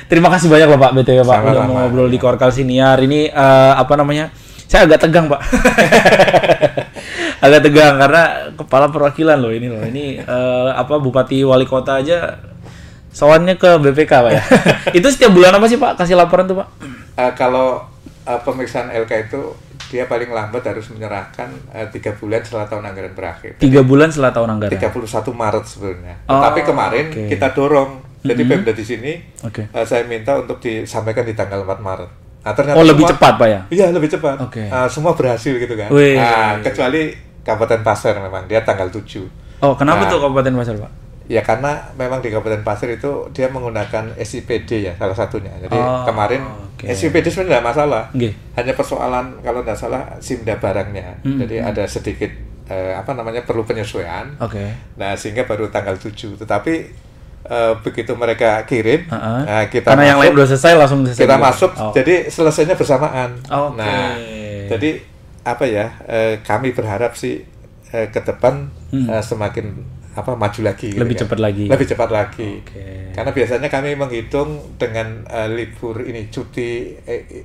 Terima kasih banyak loh Pak BTW Pak udah mau ngobrol di Korkal Siniar. Ini saya agak tegang Pak. Agak tegang karena kepala perwakilan loh ini loh. Ini Bupati Wali Kota aja soalnya ke BPK Pak ya. Itu setiap bulan apa sih Pak kasih laporan tuh Pak? Kalau pemeriksaan LK itu dia paling lambat harus menyerahkan 3 bulan setelah tahun anggaran berakhir. 3 bulan setelah tahun anggaran. 31 Maret sebenarnya. Tapi kemarin kita dorong. Jadi Pemda di sini saya minta untuk disampaikan di tanggal 4 Maret. Nah, ternyata lebih cepat Pak ya? Iya, lebih cepat. Semua berhasil gitu kan. Kecuali Kabupaten Pasir memang dia tanggal 7. Oh, kenapa tuh Kabupaten Pasir Pak? Ya karena memang di Kabupaten Pasir itu dia menggunakan SIPD ya salah satunya. Jadi kemarin SIPD sebenarnya tidak masalah. Hanya persoalan kalau tidak salah SIMDA barangnya. Jadi ada sedikit perlu penyesuaian. Nah sehingga baru tanggal 7. Tetapi begitu mereka kirim, kita karena yang lain udah selesai langsung kita masuk. Jadi selesainya bersamaan. Nah jadi kami berharap sih ke depan semakin maju lagi lebih gitu cepat lagi karena biasanya kami menghitung dengan libur ini cuti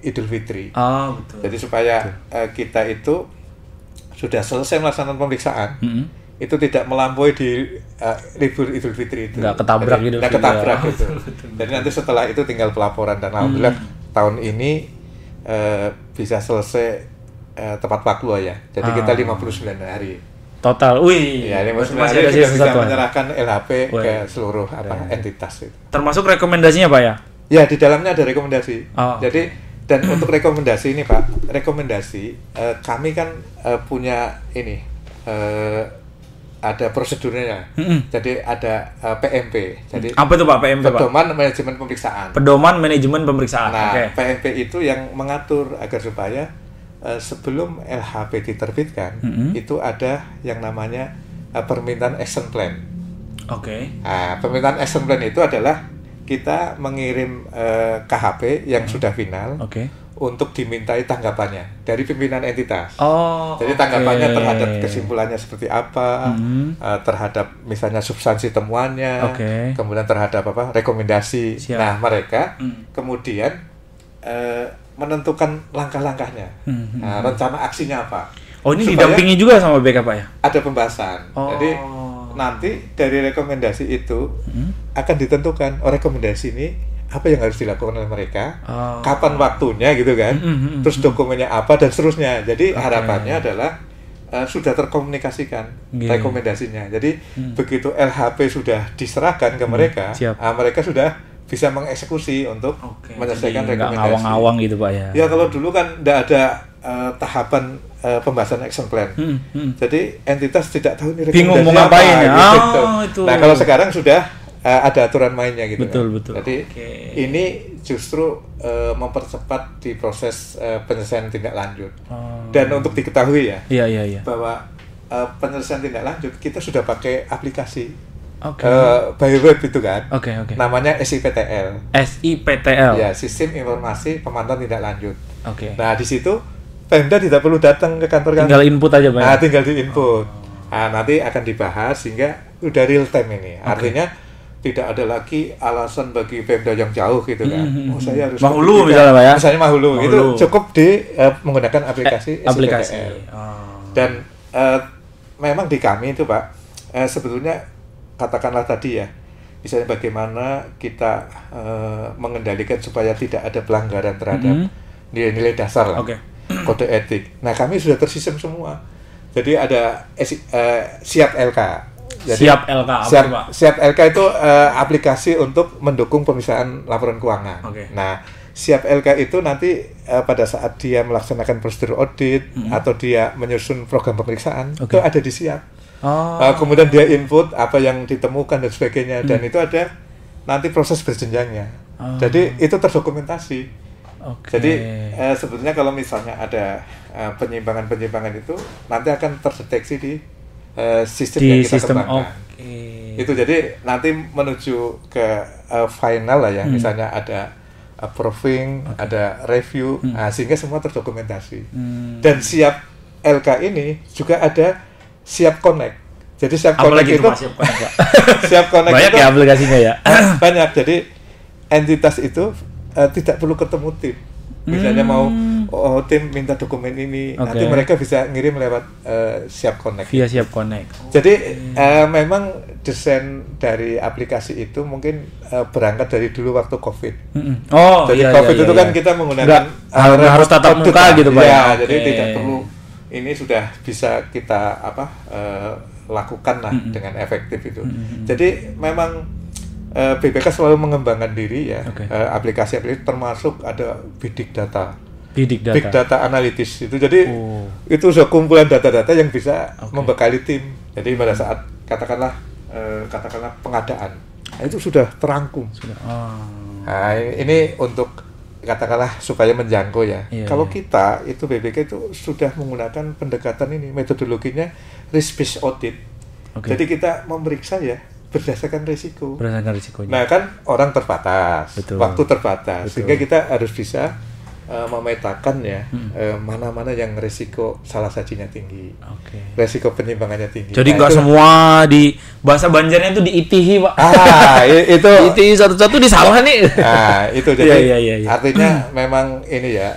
Idul Fitri betul. Jadi supaya kita itu sudah selesai melaksanakan pemeriksaan itu tidak melampaui di libur Idul Fitri itu nggak ketabrak gitu jadi nanti setelah itu tinggal pelaporan dan alhamdulillah tahun ini bisa selesai tepat waktu ya jadi kita 59 hari total, ya, masih ada bisa menyerahkan LHP ke seluruh entitas itu. Termasuk rekomendasinya Pak ya? Ya di dalamnya ada rekomendasi. Jadi dan untuk rekomendasi ini Pak, kami kan punya ini ada prosedurnya. Jadi ada PMP. Jadi apa itu Pak PMP Pak? Pedoman Manajemen Pemeriksaan. Pedoman Manajemen Pemeriksaan. Nah PMP itu yang mengatur agar supaya sebelum LHP diterbitkan itu ada yang namanya permintaan action plan. Permintaan action plan itu adalah kita mengirim KHP yang sudah final untuk dimintai tanggapannya dari pimpinan entitas. Jadi tanggapannya terhadap kesimpulannya seperti apa, terhadap misalnya substansi temuannya, kemudian terhadap rekomendasi. Nah mereka kemudian menentukan langkah-langkahnya, rencana aksinya apa. Ini didampingi juga sama BK Pak ya? Ada pembahasan. Jadi nanti dari rekomendasi itu akan ditentukan rekomendasi ini apa yang harus dilakukan oleh mereka, kapan waktunya gitu kan, terus dokumennya apa dan seterusnya. Jadi harapannya adalah sudah terkomunikasikan rekomendasinya. Jadi begitu LHP sudah diserahkan ke mereka, mereka sudah bisa mengeksekusi untuk menyelesaikan rekomendasi. Ngawang-ngawang gitu Pak ya? Ya kalau dulu kan tidak ada tahapan pembahasan action plan. Jadi entitas tidak tahu ini rekomendasi bingung mau ngapain ya? Gitu. Nah kalau sekarang sudah ada aturan mainnya gitu. Betul. Jadi ini justru mempercepat di proses penyelesaian tindak lanjut. Dan untuk diketahui ya, bahwa penyelesaian tindak lanjut kita sudah pakai aplikasi. By web itu kan, namanya SIPTL. Ya, Sistem Informasi Pemantauan Tindak Lanjut. Nah di situ Pemda tidak perlu datang ke kantor. Tinggal input aja Pak. Tinggal diinput. Nanti akan dibahas sehingga udah real time ini. Artinya tidak ada lagi alasan bagi Pemda yang jauh gitu kan. Saya harus Mahulu misalnya Pak ya. Misalnya Mahulu. Itu cukup menggunakan aplikasi SIPTL. Dan memang di kami itu Pak, sebetulnya katakanlah tadi ya, misalnya bagaimana kita mengendalikan supaya tidak ada pelanggaran terhadap nilai-nilai dasar lah, kode etik. Nah kami sudah tersistem semua. Jadi ada Siap LK. Jadi, Siap LK itu aplikasi untuk mendukung pemeriksaan laporan keuangan. Nah Siap LK itu nanti pada saat dia melaksanakan prosedur audit atau dia menyusun program pemeriksaan itu ada di Siap. Kemudian dia input apa yang ditemukan dan sebagainya, dan itu ada nanti proses berjenjangnya. Jadi itu terdokumentasi. Jadi sebetulnya kalau misalnya ada penyimpangan itu nanti akan terdeteksi di sistem yang kita kembangkan. Itu jadi nanti menuju ke final lah ya. Misalnya ada approving, ada review, sehingga semua terdokumentasi. Dan siap LK ini juga ada siap connect. Jadi siap connect itu siap connect, Pak? siap connect banyak itu, ya aplikasinya ya. banyak. Jadi entitas itu tidak perlu ketemu tim. Misalnya mau tim minta dokumen ini, nanti mereka bisa ngirim lewat siap connect. Via siap connect. Jadi memang desain dari aplikasi itu mungkin berangkat dari dulu waktu COVID. Jadi COVID itu kan kita menggunakan harus tatap muka gitu Pak. Ya, jadi tidak perlu, ini sudah bisa kita lakukan lah dengan efektif itu. Jadi memang BPK selalu mengembangkan diri ya, aplikasi-aplikasi termasuk ada big data. Big data analytics itu. Jadi itu sudah kumpulan data-data yang bisa membekali tim. Jadi pada saat katakanlah pengadaan, itu sudah terangkum. Nah, ini untuk katakanlah supaya menjangkau ya. Kalau kita itu BPK itu sudah menggunakan pendekatan ini, metodologinya risk based audit. Jadi kita memeriksa ya berdasarkan risiko. Berdasarkan risikonya. Nah kan orang terbatas, waktu terbatas, sehingga kita harus bisa memetakan ya mana-mana yang risiko salah sajinya tinggi, risiko penyimpangannya tinggi. Jadi nggak semua di bahasa Banjarnya itu diitihi Pak. Itu diitihi satu-satu disalah nih. Nah itu jadi artinya memang ini ya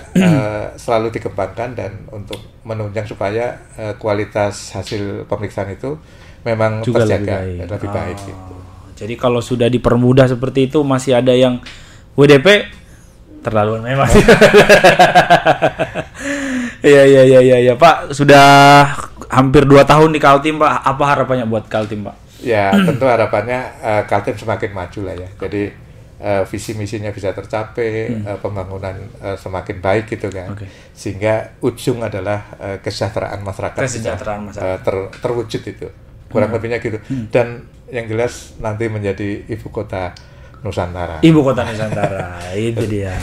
selalu dikembangkan dan untuk menunjang supaya kualitas hasil pemeriksaan itu memang juga terjaga lebih baik gitu. Jadi kalau sudah dipermudah seperti itu masih ada yang WDP terlalu memang. Iya Pak, sudah hampir 2 tahun di Kaltim Pak. Apa harapannya buat Kaltim Pak? Ya tentu harapannya Kaltim semakin maju lah ya. Jadi visi misinya bisa tercapai, pembangunan semakin baik gitu kan. Sehingga ujung adalah kesejahteraan masyarakat. Terwujud itu. Kurang lebihnya gitu. Dan yang jelas nanti menjadi ibu kota Nusantara. Ibu kota Nusantara, itu dia.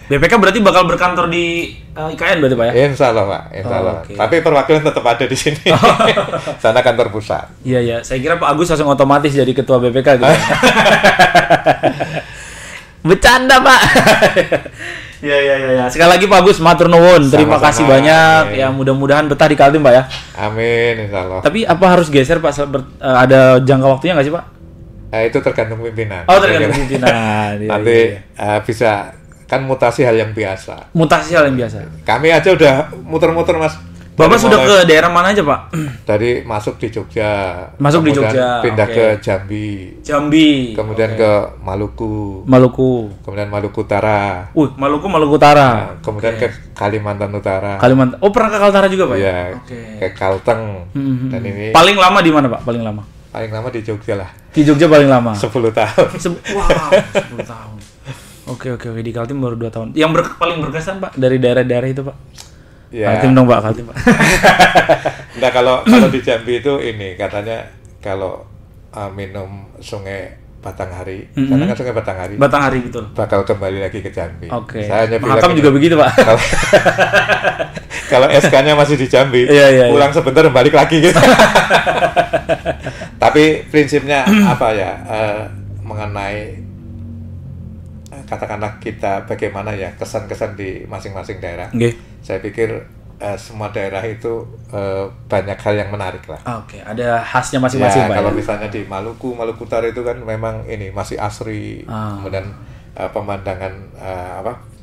BPK berarti bakal berkantor di IKN berarti Pak ya? Insya Allah Pak, insya Allah. Tapi perwakilan tetap ada di sini. Sana kantor pusat. Iya, saya kira Pak Agus langsung otomatis jadi ketua BPK gitu. Bercanda Pak. Ya. Sekali lagi Pak Agus, matur nuwun. Terima kasih banyak. Ya mudah-mudahan betah di Kaltim Pak ya. Amin, insya Allah. Tapi apa harus geser Pak? Ada jangka waktunya nggak sih Pak? Itu tergantung pimpinan. Oh tergantung pimpinan. Nanti bisa kan mutasi hal yang biasa. Mutasi hal yang biasa. Kami aja udah muter-muter Mas. Bapak sudah ke daerah mana aja Pak? Dari masuk di Jogja. Masuk di Jogja. Pindah ke Jambi. Kemudian ke Maluku. Kemudian Maluku Utara. Maluku Utara. Nah, kemudian ke Kalimantan Utara. Oh pernah ke Kaltara juga Pak? Iya. Ke Kalteng. Dan ini. Paling lama di mana Pak? Paling lama di Jogja lah. Di Jogja paling lama. 10 tahun. 10 tahun. Oke, di Kaltim baru 2 tahun. Yang paling berkesan Pak dari daerah-daerah itu Pak? Ya. Kaltim dong Pak, Kaltim Pak. Nah kalau di Jambi itu ini katanya kalau minum sungai Batanghari, karena kan sungai Batanghari betul. Bakal kembali lagi ke Jambi. Saya hanya Mahakam juga begitu Pak. Kalau SK-nya masih di Jambi, pulang sebentar balik lagi gitu. Tapi prinsipnya apa ya mengenai katakanlah kita bagaimana ya kesan-kesan di masing-masing daerah. Saya pikir semua daerah itu banyak hal yang menarik lah. Ada khasnya masing-masing Pak. Kalau misalnya di Maluku Utara itu kan memang ini masih asri, kemudian pemandangan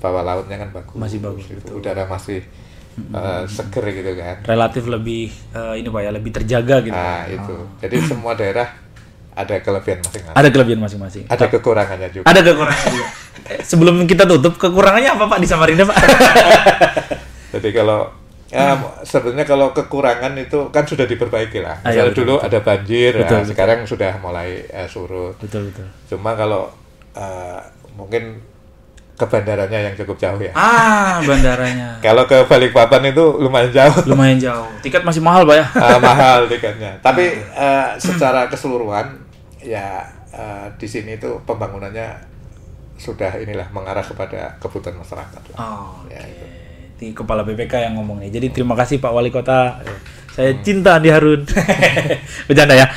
bawah lautnya kan bagus. Masih bagus. Udara masih seger gitu kan. Relatif lebih ini Pak ya, lebih terjaga gitu. Itu. Jadi semua daerah ada kelebihan masing-masing. Ada kelebihan masing-masing. Ada kekurangannya juga. Sebelum kita tutup, kekurangannya apa Pak di Samarinda Pak? Jadi kalau sebenarnya kalau kekurangan itu kan sudah diperbaiki lah. Misalnya dulu ada banjir, sekarang sudah mulai surut. Betul. Cuma kalau mungkin ke bandaranya yang cukup jauh ya. Bandaranya. Kalau ke Balikpapan itu lumayan jauh. Tiket masih mahal Pak ya? Mahal tiketnya. Tapi secara keseluruhan ya di sini itu pembangunannya sudah mengarah kepada kebutuhan masyarakat. Di Kepala BPK yang ngomong nih. Jadi terima kasih Pak Wali Kota Saya cinta Andi Harun. Bercanda ya.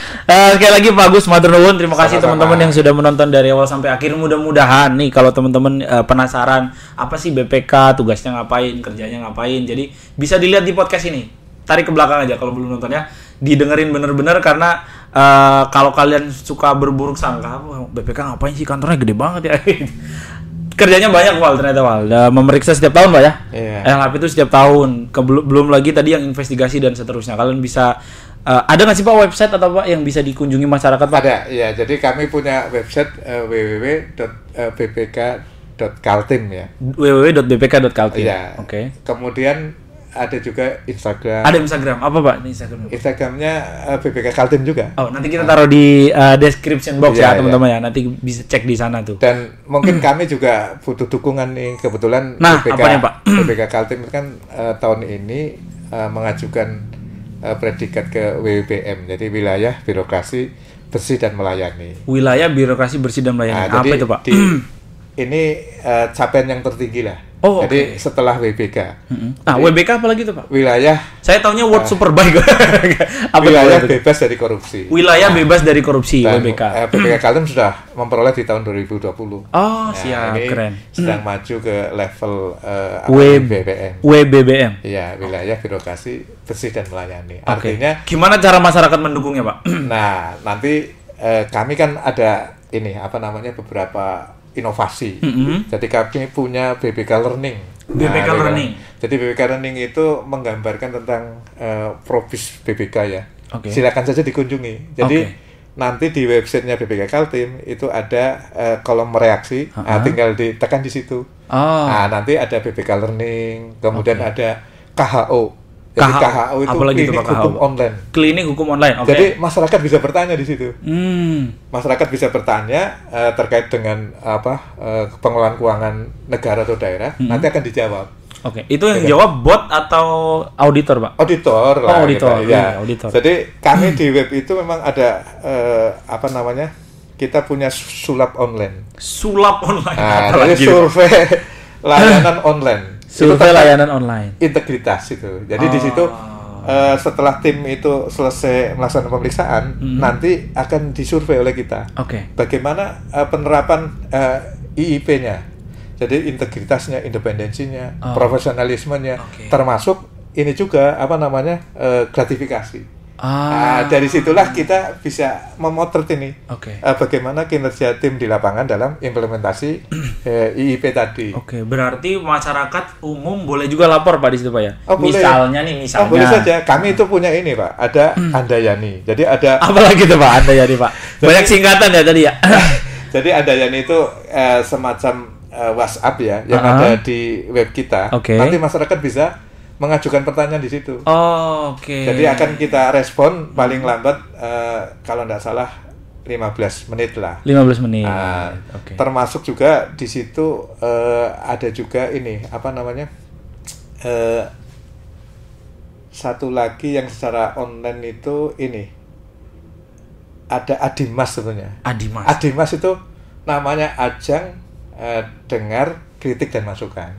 Sekali lagi Pak Agus matur nuwun. Terima kasih teman-teman yang sudah menonton dari awal sampai akhir. Mudah-mudahan nih kalau teman-teman penasaran apa sih BPK, tugasnya ngapain, kerjanya ngapain. Jadi bisa dilihat di podcast ini. Tarik ke belakang aja kalau belum nonton ya. Didengerin bener-bener karena kalau kalian suka berburuk sangka, BPK ngapain sih, kantornya gede banget ya. Kerjanya banyak Wal, ternyata Wal. Memeriksa setiap tahun Pak ya. LHP itu setiap tahun. Belum lagi tadi yang investigasi dan seterusnya. Kalian bisa ada nggak sih Pak website atau Pak yang bisa dikunjungi masyarakat Pak? Ada, ya. Jadi kami punya website www.bpk.kaltim ya. www.bpk.kaltim. Ya. Oke. Kemudian ada juga Instagram. Ada Instagram. Apa Pak Instagram? Instagramnya BPK Kaltim juga. Oh, nanti kita taruh di description box ya teman-teman ya. Nanti bisa cek di sana tuh. Dan mungkin kami juga butuh dukungan nih. Kebetulan BPK, apanya, Pak? BPK Kaltim kan tahun ini mengajukan predikat ke WBM. Jadi wilayah birokrasi bersih dan melayani. Wilayah birokrasi bersih dan melayani. Apa itu Pak? Ini capaian yang tertinggi lah. Oh, jadi setelah WBK. Nah, WBK apa lagi tuh Pak? Wilayah. Saya taunya World Superbike. Wilayah bebas dari korupsi. Wilayah bebas dari korupsi, WBK. BPK Kaltim sudah memperoleh di tahun 2020. Oh, siap, ini keren. Sedang maju ke level WBBM. WBBM. Iya, wilayah birokrasi bersih dan melayani. Artinya, gimana cara masyarakat mendukungnya Pak? Nah, nanti kami kan ada beberapa inovasi. Jadi kami punya BPK Learning. BPK Learning. Jadi BPK Learning itu menggambarkan tentang Probis BPK ya. Silakan saja dikunjungi. Jadi nanti di websitenya BPK Kaltim itu ada kolom reaksi. Tinggal ditekan di situ. Nah, nanti ada BPK Learning, kemudian ada KHO. Jadi KHO itu klinik hukum online. Klinik hukum online. Jadi masyarakat bisa bertanya di situ. Masyarakat bisa bertanya terkait dengan pengelolaan keuangan negara atau daerah. Nanti akan dijawab. Itu yang jawab bot atau auditor Pak? Auditor lah. Auditor. Gitu, ya. Auditor. Jadi kami di web itu memang ada kita punya sulap online. Sulap online. Jadi survei layanan online. Survei layanan online. Integritas itu. Jadi di situ setelah tim itu selesai melaksanakan pemeriksaan, nanti akan disurvei oleh kita. Bagaimana penerapan IIP-nya. Jadi integritasnya, independensinya, profesionalismenya, termasuk ini juga gratifikasi. Dari situlah kita bisa memotret ini bagaimana kinerja tim di lapangan dalam implementasi IIP tadi. Berarti masyarakat umum boleh juga lapor Pak di situ Pak ya? Misalnya. Boleh saja. Kami itu punya ini Pak, ada Andayani. Jadi ada. Apalagi itu Pak Andayani Pak? Banyak singkatan ya tadi ya. Jadi Andayani itu semacam WhatsApp ya yang ada di web kita. Nanti masyarakat bisa mengajukan pertanyaan di situ. Jadi akan kita respon paling lambat kalau tidak salah 15 menit lah. 15 menit. Termasuk juga di situ ada juga ini satu lagi yang secara online itu ini ada Adimas sebenarnya. Adimas itu namanya ajang dengar kritik dan masukan.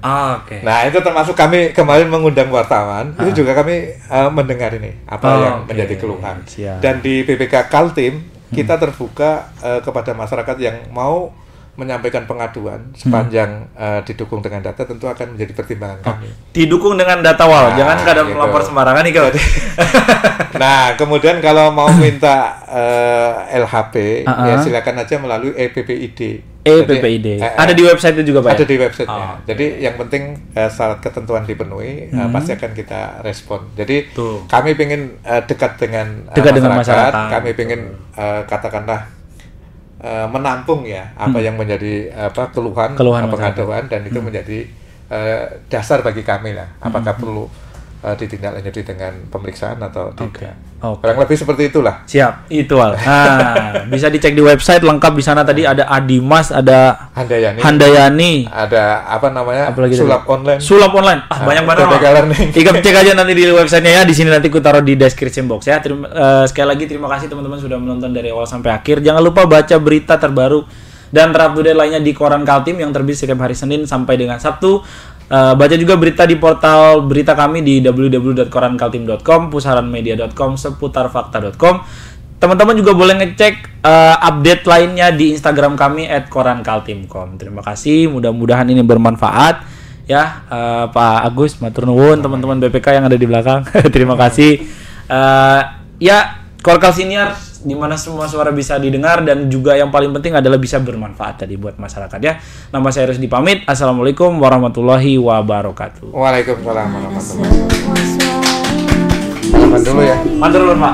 Nah, itu termasuk kami kemarin mengundang wartawan, itu juga kami mendengar ini yang menjadi keluhan. Dan di BPK Kaltim kita terbuka kepada masyarakat yang mau menyampaikan pengaduan sepanjang didukung dengan data, tentu akan menjadi pertimbangan kami. Didukung dengan data jangan kadang melapor sembarangan nih kalau. Nah, kemudian kalau mau minta LHP ya silakan aja melalui EPPID. Ada di website itu juga Pak? Ada di websitenya. Jadi yang penting syarat ketentuan dipenuhi, pasti akan kita respon. Jadi kami ingin dekat dengan masyarakat. Kami ingin katakanlah menampung ya apa yang menjadi keluhan pengaduan, dan itu menjadi dasar bagi kami lah. Apakah perlu ditindaklanjuti dengan pemeriksaan atau tidak. Kurang lebih seperti itulah. Siap, itu Al. Bisa dicek di website lengkap di sana tadi ada Adimas, ada Handayani, ada sulap online. Sulap online. Banyak banget. Cek aja nanti di websitenya ya. Di sini nanti ku taruh di description box ya. Sekali lagi terima kasih teman-teman sudah menonton dari awal sampai akhir. Jangan lupa baca berita terbaru dan terupdate lainnya di Koran Kaltim yang terbit setiap hari Senin sampai dengan Sabtu. Baca juga berita di portal berita kami di www.korankaltim.com, pusaranmedia.com, seputarfakta.com. Teman-teman juga boleh ngecek update lainnya di Instagram kami @korankaltim.com. Terima kasih, mudah-mudahan ini bermanfaat ya. Pak Agus, matur nuwun, teman-teman BPK yang ada di belakang. Terima kasih. Ya, Korkal Siniar di mana semua suara bisa didengar dan juga yang paling penting adalah bisa bermanfaat tadi buat masyarakat ya. Nama saya Rusdi pamit. Assalamualaikum warahmatullahi wabarakatuh. Waalaikumsalam warahmatullahi wabarakatuh. Selamat dulu ya. Mantur Pak.